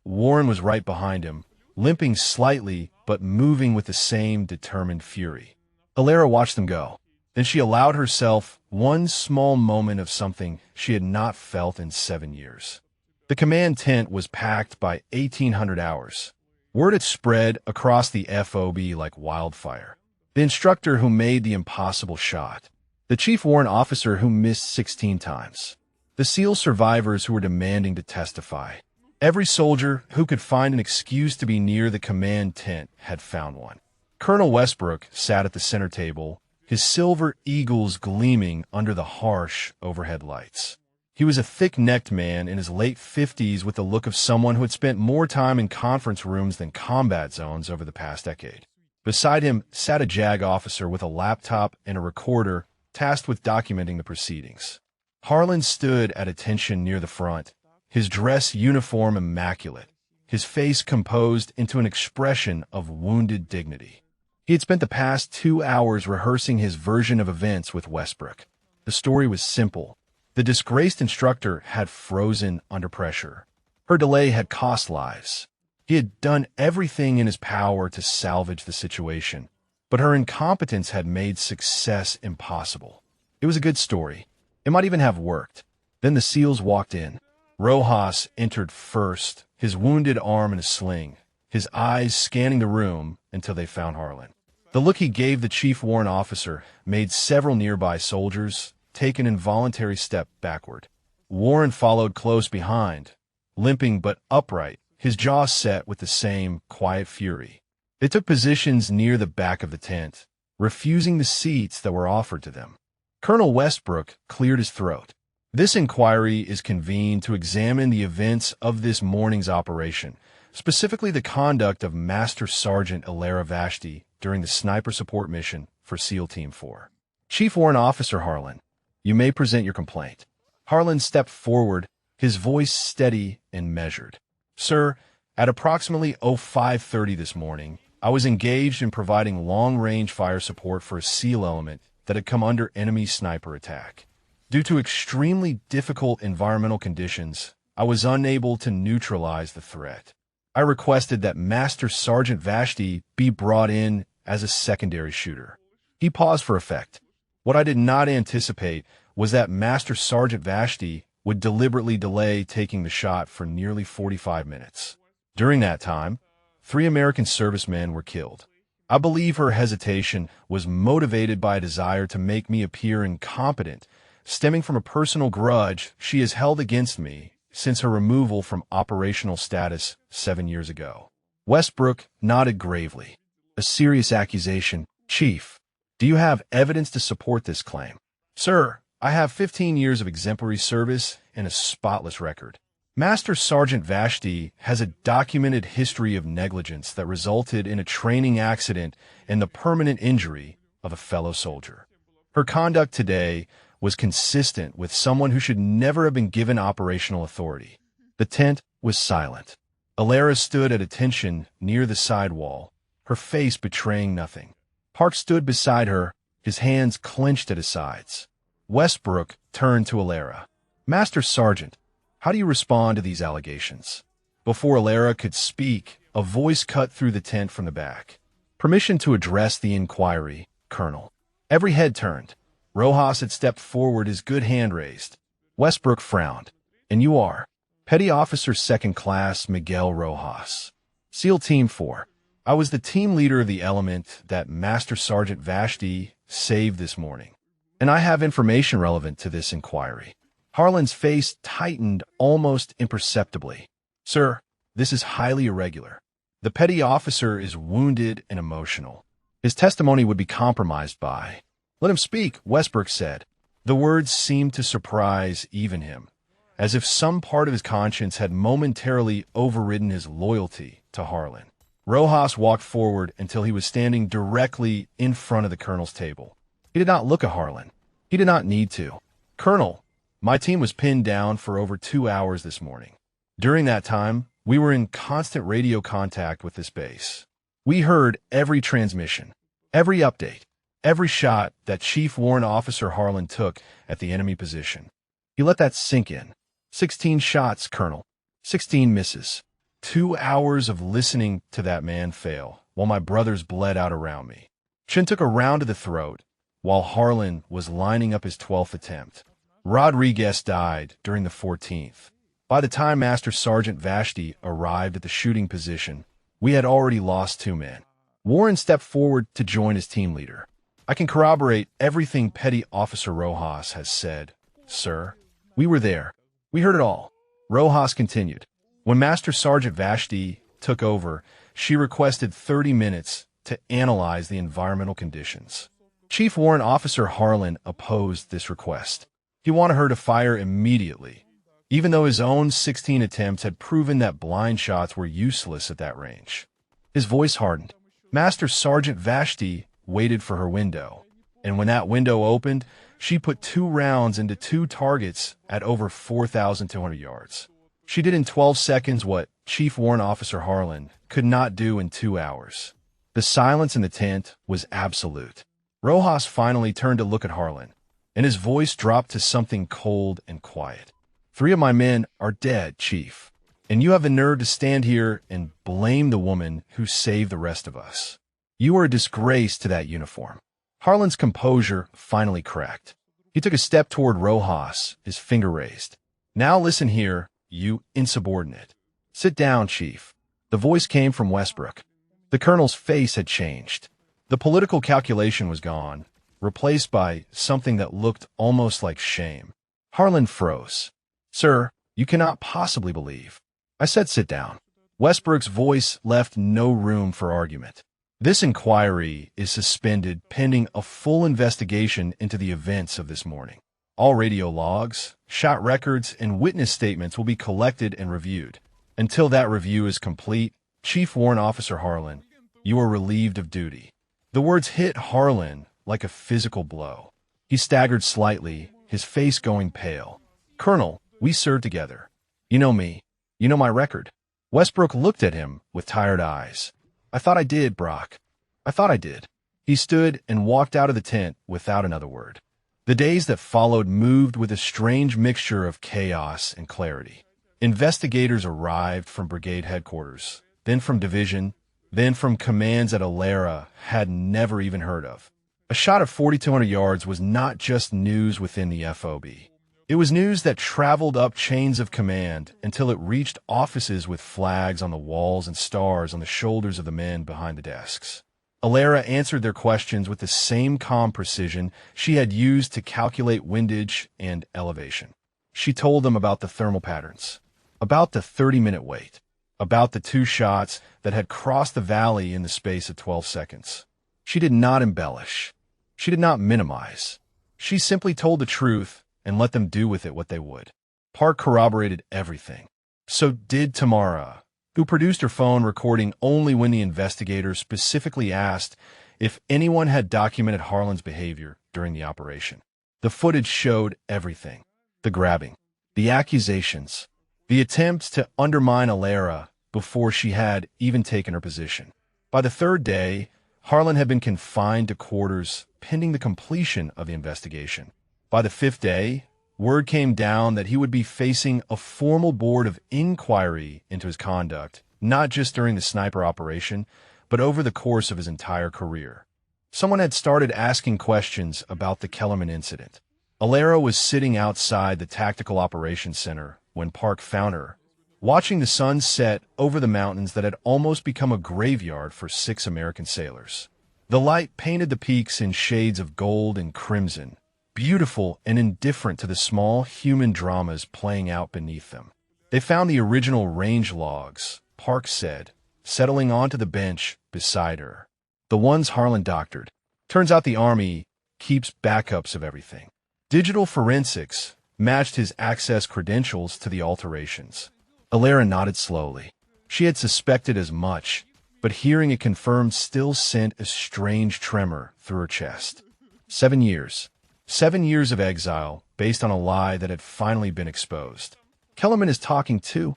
Warren was right behind him, limping slightly but moving with the same determined fury. Alara watched them go. Then she allowed herself one small moment of something she had not felt in 7 years. The command tent was packed by 1800 hours. Word had spread across the FOB like wildfire. The instructor who made the impossible shot. The chief warrant officer who missed 16 times. The SEAL survivors who were demanding to testify. Every soldier who could find an excuse to be near the command tent had found one. Colonel Westbrook sat at the center table, his silver eagles gleaming under the harsh overhead lights. He was a thick-necked man in his late 50s with the look of someone who had spent more time in conference rooms than combat zones over the past decade. Beside him sat a JAG officer with a laptop and a recorder tasked with documenting the proceedings. Harlan stood at attention near the front, his dress uniform immaculate, his face composed into an expression of wounded dignity. He had spent the past 2 hours rehearsing his version of events with Westbrook. The story was simple. The disgraced instructor had frozen under pressure. Her delay had cost lives. He had done everything in his power to salvage the situation, but her incompetence had made success impossible. It was a good story. It might even have worked. Then the SEALs walked in. Rojas entered first, his wounded arm in a sling, his eyes scanning the room until they found Harlan. The look he gave the chief warrant officer made several nearby soldiers take an involuntary step backward. Warren followed close behind, limping but upright, his jaw set with the same quiet fury. They took positions near the back of the tent, refusing the seats that were offered to them. Colonel Westbrook cleared his throat. This inquiry is convened to examine the events of this morning's operation, specifically the conduct of Master Sergeant Alara Vashti during the sniper support mission for SEAL Team 4. Chief Warrant Officer Harlan, you may present your complaint. Harlan stepped forward, his voice steady and measured. Sir, at approximately 05:30 this morning, I was engaged in providing long-range fire support for a SEAL element that had come under enemy sniper attack. Due to extremely difficult environmental conditions, I was unable to neutralize the threat. I requested that Master Sergeant Vashti be brought in as a secondary shooter. He paused for effect. What I did not anticipate was that Master Sergeant Vashti would deliberately delay taking the shot for nearly 45 minutes. During that time, 3 American servicemen were killed. I believe her hesitation was motivated by a desire to make me appear incompetent, stemming from a personal grudge she has held against me since her removal from operational status 7 years ago. Westbrook nodded gravely. A serious accusation. Chief, do you have evidence to support this claim? Sir, I have 15 years of exemplary service and a spotless record. Master Sergeant Vashti has a documented history of negligence that resulted in a training accident and the permanent injury of a fellow soldier. Her conduct today was consistent with someone who should never have been given operational authority. The tent was silent. Alara stood at attention near the side wall, her face betraying nothing. Park stood beside her, his hands clenched at his sides. Westbrook turned to Alara. "Master Sergeant, how do you respond to these allegations?" Before Alara could speak, a voice cut through the tent from the back. "Permission to address the inquiry, Colonel." Every head turned. Rojas had stepped forward, his good hand raised. Westbrook frowned. "And you are?" "Petty Officer Second Class Miguel Rojas. SEAL Team 4. I was the team leader of the element that Master Sergeant Vashti saved this morning. And I have information relevant to this inquiry." Harlan's face tightened almost imperceptibly. "Sir, this is highly irregular. The petty officer is wounded and emotional. His testimony would be compromised by—" "Let him speak," Westbrook said. The words seemed to surprise even him, as if some part of his conscience had momentarily overridden his loyalty to Harlan. Rojas walked forward until he was standing directly in front of the colonel's table. He did not look at Harlan. He did not need to. "Colonel, my team was pinned down for over 2 hours this morning. During that time, we were in constant radio contact with this base. We heard every transmission, every update, every shot that Chief Warrant Officer Harlan took at the enemy position. He let that sink in. 16 shots, Colonel. 16 misses. 2 hours of listening to that man fail while my brothers bled out around me. Chin took a round to the throat while Harlan was lining up his 12th attempt. Rodriguez died during the 14th. By the time Master Sergeant Vashti arrived at the shooting position, we had already lost 2 men. Warren stepped forward to join his team leader. I can corroborate everything Petty Officer Rojas has said, sir. We were there. We heard it all." Rojas continued. "When Master Sergeant Vashti took over, she requested 30 minutes to analyze the environmental conditions. Chief Warrant Officer Harlan opposed this request. He wanted her to fire immediately, even though his own 16 attempts had proven that blind shots were useless at that range." His voice hardened. Master Sergeant Vashti waited for her window, and when that window opened, she put 2 rounds into 2 targets at over 4,200 yards. She did in 12 seconds what Chief Warrant Officer Harlan could not do in 2 hours. The silence in the tent was absolute. Rojas finally turned to look at Harlan, and his voice dropped to something cold and quiet. 3 of my men are dead, Chief, and you have the nerve to stand here and blame the woman who saved the rest of us. You are a disgrace to that uniform." Harlan's composure finally cracked. He took a step toward Rojas, his finger raised. "Now listen here, you insubordinate." "Sit down, Chief." The voice came from Westbrook. The colonel's face had changed. The political calculation was gone, replaced by something that looked almost like shame. Harlan froze. "Sir, you cannot possibly believe." "I said sit down." Westbrook's voice left no room for argument. "This inquiry is suspended pending a full investigation into the events of this morning. All radio logs, shot records, and witness statements will be collected and reviewed. Until that review is complete, Chief Warrant Officer Harlan, you are relieved of duty." The words hit Harlan like a physical blow. He staggered slightly, his face going pale. "Colonel, we served together. You know me. You know my record." Westbrook looked at him with tired eyes. "I thought I did, Brock. I thought I did." He stood and walked out of the tent without another word. The days that followed moved with a strange mixture of chaos and clarity. Investigators arrived from brigade headquarters, then from division, then from commands that Alara had never even heard of. A shot of 4,200 yards was not just news within the FOB. It was news that traveled up chains of command until it reached offices with flags on the walls and stars on the shoulders of the men behind the desks. Alara answered their questions with the same calm precision she had used to calculate windage and elevation. She told them about the thermal patterns, about the 30-minute wait, about the 2 shots that had crossed the valley in the space of 12 seconds. She did not embellish. She did not minimize. She simply told the truth and let them do with it what they would. Park corroborated everything. So did Tamara, who produced her phone recording only when the investigator specifically asked if anyone had documented Harlan's behavior during the operation. The footage showed everything. The grabbing, the accusations, the attempts to undermine Alara before she had even taken her position. By the third day, Harlan had been confined to quarters pending the completion of the investigation. By the fifth day, word came down that he would be facing a formal board of inquiry into his conduct, not just during the sniper operation, but over the course of his entire career. Someone had started asking questions about the Kellerman incident. Alara was sitting outside the Tactical Operations Center when Park found her, watching the sun set over the mountains that had almost become a graveyard for 6 American sailors. The light painted the peaks in shades of gold and crimson, beautiful and indifferent to the small human dramas playing out beneath them. They found the original range logs, Park said, settling onto the bench beside her. The ones Harlan doctored. Turns out the Army keeps backups of everything. Digital forensics matched his access credentials to the alterations. Alara nodded slowly. She had suspected as much, but hearing it confirmed still sent a strange tremor through her chest. 7 years. 7 years of exile based on a lie that had finally been exposed. Kellerman is talking too,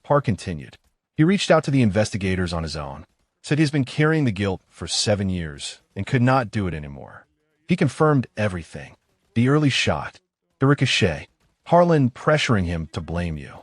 Park continued. He reached out to the investigators on his own, said he's been carrying the guilt for 7 years and could not do it anymore. He confirmed everything. The early shot, the ricochet, Harlan pressuring him to blame you.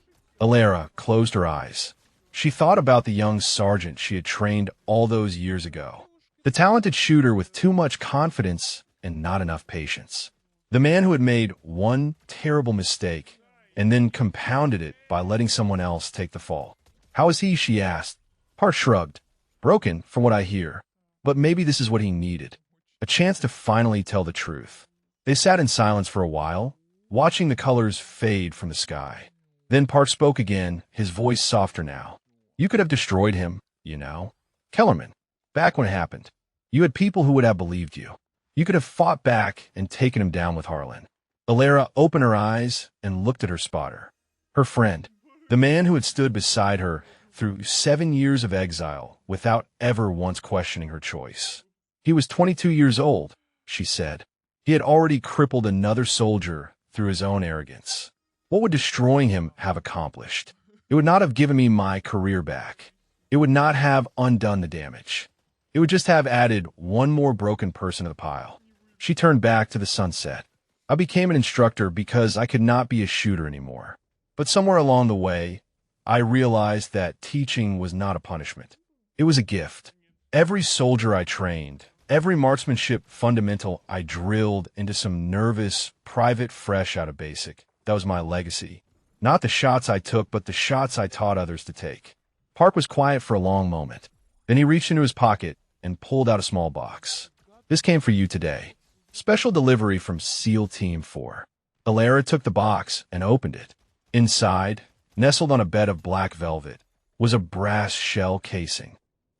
Alara closed her eyes. She thought about the young sergeant she had trained all those years ago. The talented shooter with too much confidence and not enough patience. The man who had made one terrible mistake and then compounded it by letting someone else take the fall. How is he? She asked. Park shrugged. Broken, from what I hear. But maybe this is what he needed. A chance to finally tell the truth. They sat in silence for a while, watching the colors fade from the sky. Then Park spoke again, his voice softer now. You could have destroyed him, you know. Kellerman, back when it happened. You had people who would have believed you. You could have fought back and taken him down with Harlan. Alara opened her eyes and looked at her spotter. Her friend, the man who had stood beside her through 7 years of exile without ever once questioning her choice. He was 22 years old, she said. He had already crippled another soldier through his own arrogance. What would destroying him have accomplished? It would not have given me my career back. It would not have undone the damage. It would just have added one more broken person to the pile. She turned back to the sunset. I became an instructor because I could not be a shooter anymore. But somewhere along the way, I realized that teaching was not a punishment. It was a gift. Every soldier I trained, every marksmanship fundamental I drilled into some nervous, private fresh out of basic. That was my legacy. Not the shots I took, but the shots I taught others to take. Park was quiet for a long moment. Then he reached into his pocket and pulled out a small box. This came for you today. Special delivery from SEAL Team 4. Alara took the box and opened it. Inside, nestled on a bed of black velvet, was a brass shell casing.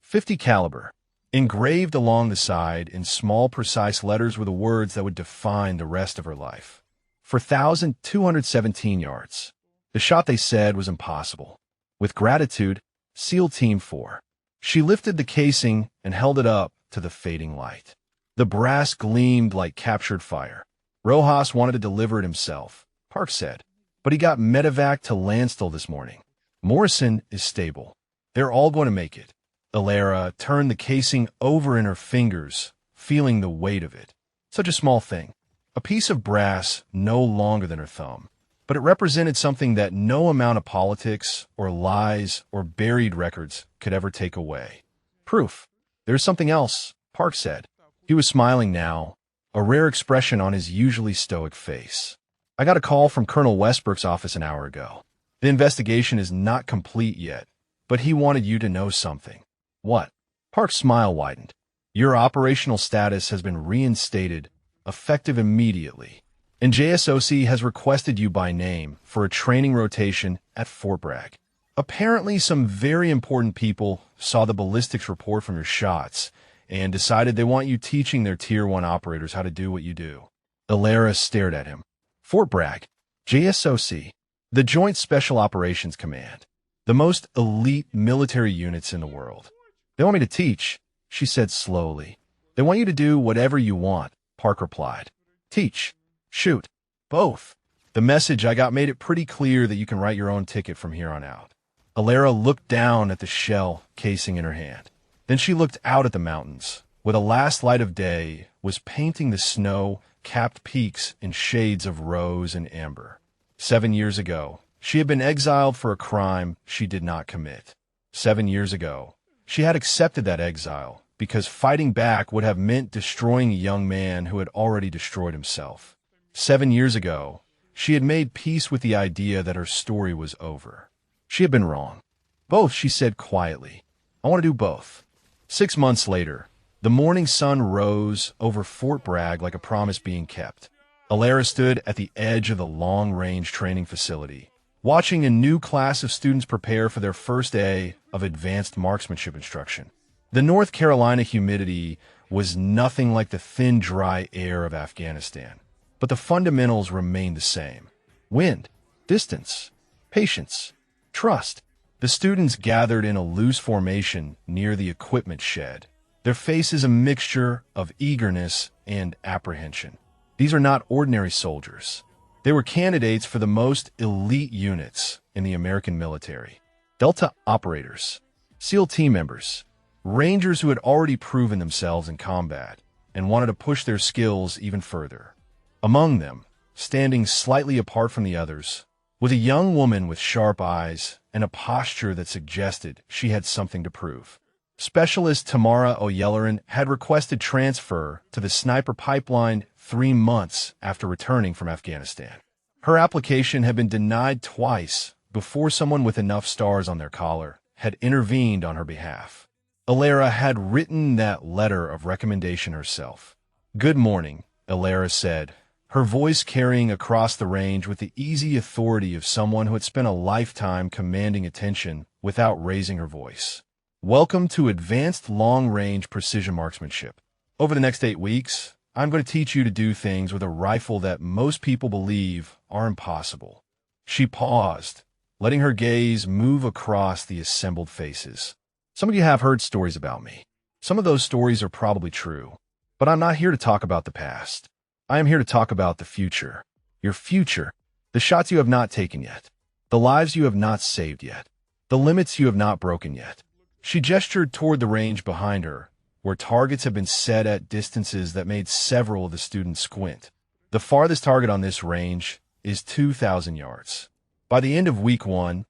.50 caliber. Engraved along the side in small, precise letters were the words that would define the rest of her life. 4,217 yards. The shot, they said, was impossible. With gratitude, SEAL Team 4. She lifted the casing and held it up to the fading light. The brass gleamed like captured fire. Rojas wanted to deliver it himself, Park said, but he got medevac to Landstill this morning. Morrison is stable. They're all going to make it. Alara turned the casing over in her fingers, feeling the weight of it. Such a small thing. A piece of brass no longer than her thumb. But it represented something that no amount of politics or lies or buried records could ever take away. Proof. There's something else, Park said. He was smiling now, a rare expression on his usually stoic face. I got a call from Colonel Westbrook's office an hour ago. The investigation is not complete yet, but he wanted you to know something. What? Park's smile widened. Your operational status has been reinstated, effective immediately. And JSOC has requested you by name for a training rotation at Fort Bragg. Apparently, some very important people saw the ballistics report from your shots and decided they want you teaching their Tier 1 operators how to do what you do. Alara stared at him. Fort Bragg, JSOC, the Joint Special Operations Command, the most elite military units in the world. They want me to teach, she said slowly. They want you to do whatever you want, Park replied. Teach. Shoot. Both. The message I got made it pretty clear that you can write your own ticket from here on out. Alara looked down at the shell casing in her hand. Then she looked out at the mountains, where the last light of day was painting the snow-capped peaks in shades of rose and amber. 7 years ago, she had been exiled for a crime she did not commit. 7 years ago, she had accepted that exile because fighting back would have meant destroying a young man who had already destroyed himself. 7 years ago, she had made peace with the idea that her story was over. She had been wrong. Both, she said quietly. I want to do both. 6 months later, the morning sun rose over Fort Bragg like a promise being kept. Alara stood at the edge of the long-range training facility, watching a new class of students prepare for their first day of advanced marksmanship instruction. The North Carolina humidity was nothing like the thin, dry air of Afghanistan, but the fundamentals remained the same. Wind, distance, patience, trust. The students gathered in a loose formation near the equipment shed, their faces a mixture of eagerness and apprehension. These are not ordinary soldiers. They were candidates for the most elite units in the American military. Delta operators, SEAL team members, Rangers who had already proven themselves in combat and wanted to push their skills even further. Among them, standing slightly apart from the others, was a young woman with sharp eyes and a posture that suggested she had something to prove. Specialist Tamara O'Yelleran had requested transfer to the sniper pipeline 3 months after returning from Afghanistan. Her application had been denied twice before someone with enough stars on their collar had intervened on her behalf. Alara had written that letter of recommendation herself. "Good morning," Alara said, her voice carrying across the range with the easy authority of someone who had spent a lifetime commanding attention without raising her voice. "Welcome to Advanced Long-Range Precision Marksmanship. Over the next 8 weeks, I'm going to teach you to do things with a rifle that most people believe are impossible." She paused, letting her gaze move across the assembled faces. "Some of you have heard stories about me. Some of those stories are probably true, but I'm not here to talk about the past. I am here to talk about the future. Your future. The shots you have not taken yet. The lives you have not saved yet. The limits you have not broken yet." She gestured toward the range behind her, where targets had been set at distances that made several of the students squint. "The farthest target on this range is 2,000 yards. By the end of week 1,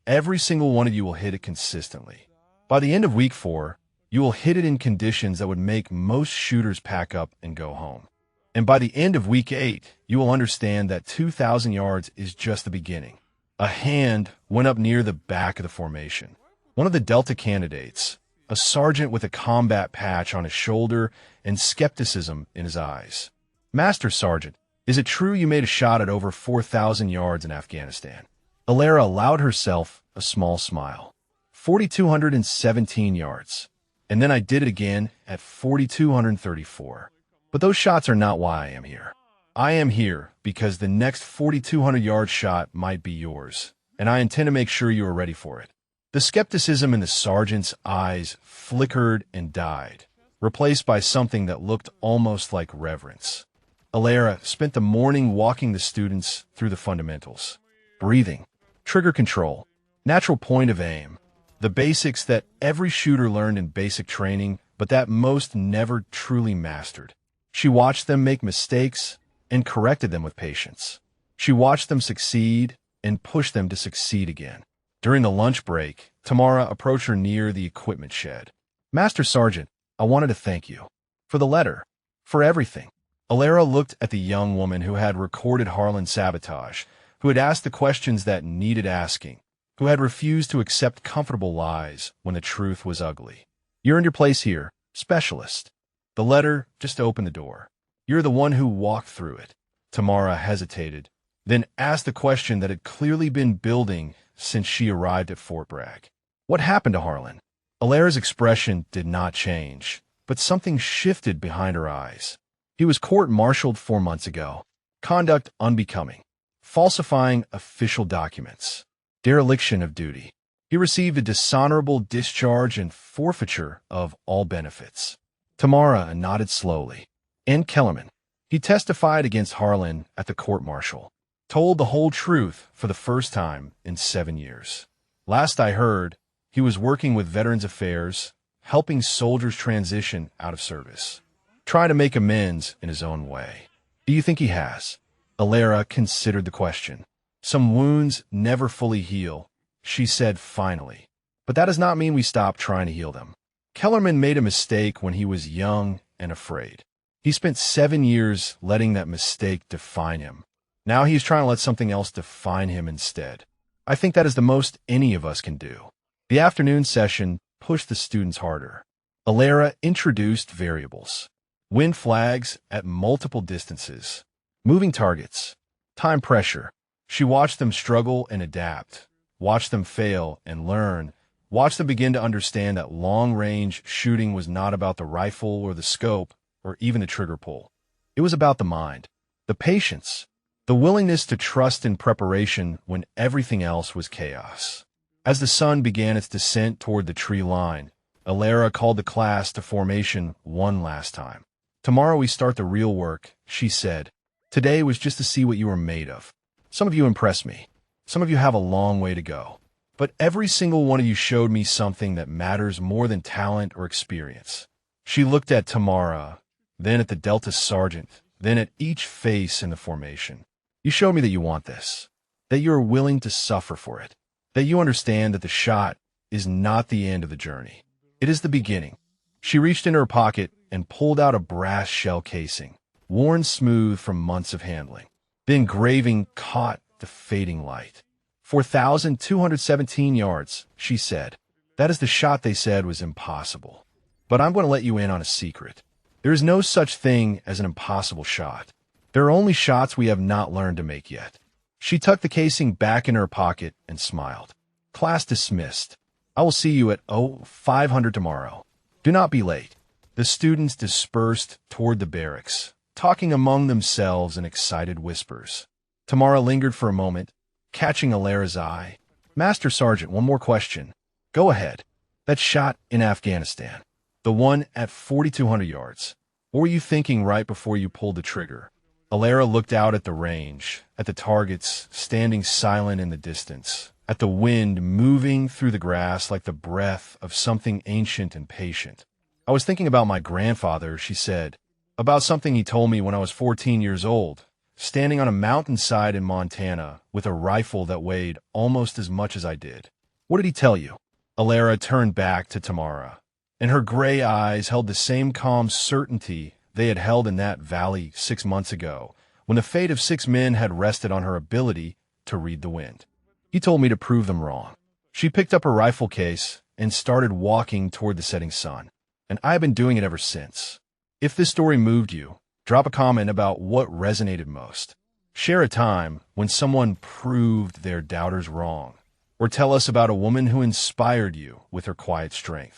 every single one of you will hit it consistently. By the end of week 4, you will hit it in conditions that would make most shooters pack up and go home. And by the end of week 8, you will understand that 2,000 yards is just the beginning." A hand went up near the back of the formation. One of the Delta candidates, a sergeant with a combat patch on his shoulder and skepticism in his eyes. "Master Sergeant, is it true you made a shot at over 4,000 yards in Afghanistan?" Alara allowed herself a small smile. 4,217 yards. And then I did it again at 4,234. But those shots are not why I am here. I am here because the next 4,200-yard shot might be yours, and I intend to make sure you are ready for it. The skepticism in the sergeant's eyes flickered and died, replaced by something that looked almost like reverence. Alara spent the morning walking the students through the fundamentals. Breathing, trigger control, natural point of aim, the basics that every shooter learned in basic training, but that most never truly mastered. She watched them make mistakes and corrected them with patience. She watched them succeed and pushed them to succeed again. During the lunch break, Tamara approached her near the equipment shed. "Master Sergeant, I wanted to thank you. For the letter. For everything." Alara looked at the young woman who had recorded Harlan's sabotage, who had asked the questions that needed asking, who had refused to accept comfortable lies when the truth was ugly. "You earned your place here, specialist." The letter just opened the door. "You're the one who walked through it." Tamara hesitated, then asked the question that had clearly been building since she arrived at Fort Bragg. "What happened to Harlan?" Alara's expression did not change, but something shifted behind her eyes. "He was court-martialed 4 months ago. Conduct unbecoming. Falsifying official documents. Dereliction of duty. He received a dishonorable discharge and forfeiture of all benefits." Tamara nodded slowly. "And Kellerman. He testified against Harlan at the court-martial. Told the whole truth for the first time in 7 years. Last I heard, he was working with Veterans Affairs, helping soldiers transition out of service, trying to make amends in his own way. Do you think he has? Alara considered the question. Some wounds never fully heal, she said finally. But that does not mean we stop trying to heal them. Kellerman made a mistake when he was young and afraid. He spent 7 years letting that mistake define him. Now he's trying to let something else define him instead. I think that is the most any of us can do. The afternoon session pushed the students harder. Alara introduced variables. Wind flags at multiple distances. Moving targets. Time pressure. She watched them struggle and adapt. Watched them fail and learn. Watched them begin to understand that long-range shooting was not about the rifle or the scope or even the trigger pull. It was about the mind, the patience, the willingness to trust in preparation when everything else was chaos. As the sun began its descent toward the tree line, Alara called the class to formation one last time. Tomorrow we start the real work, she said. Today was just to see what you were made of. Some of you impressed me. Some of you have a long way to go. But every single one of you showed me something that matters more than talent or experience. She looked at Tamara, then at the Delta sergeant, then at each face in the formation. You showed me that you want this, that you are willing to suffer for it, that you understand that the shot is not the end of the journey. It is the beginning. She reached into her pocket and pulled out a brass shell casing, worn smooth from months of handling. The engraving caught the fading light. 4,217 yards, she said. That is the shot they said was impossible. But I'm going to let you in on a secret. There is no such thing as an impossible shot. There are only shots we have not learned to make yet. She tucked the casing back in her pocket and smiled. Class dismissed. I will see you at 500 tomorrow. Do not be late. The students dispersed toward the barracks, talking among themselves in excited whispers. Tamara lingered for a moment, catching Alara's eye. Master Sergeant, one more question. Go ahead. That shot in Afghanistan. The one at 4,200 yards. What were you thinking right before you pulled the trigger? Alara looked out at the range, at the targets standing silent in the distance, at the wind moving through the grass like the breath of something ancient and patient. I was thinking about my grandfather, she said, about something he told me when I was 14 years old, standing on a mountainside in Montana with a rifle that weighed almost as much as I did. What did he tell you? Alara turned back to Tamara, and her gray eyes held the same calm certainty they had held in that valley 6 months ago, when the fate of 6 men had rested on her ability to read the wind. He told me to prove them wrong. She picked up her rifle case and started walking toward the setting sun, and I have been doing it ever since. If this story moved you, drop a comment about what resonated most. Share a time when someone proved their doubters wrong, or tell us about a woman who inspired you with her quiet strength.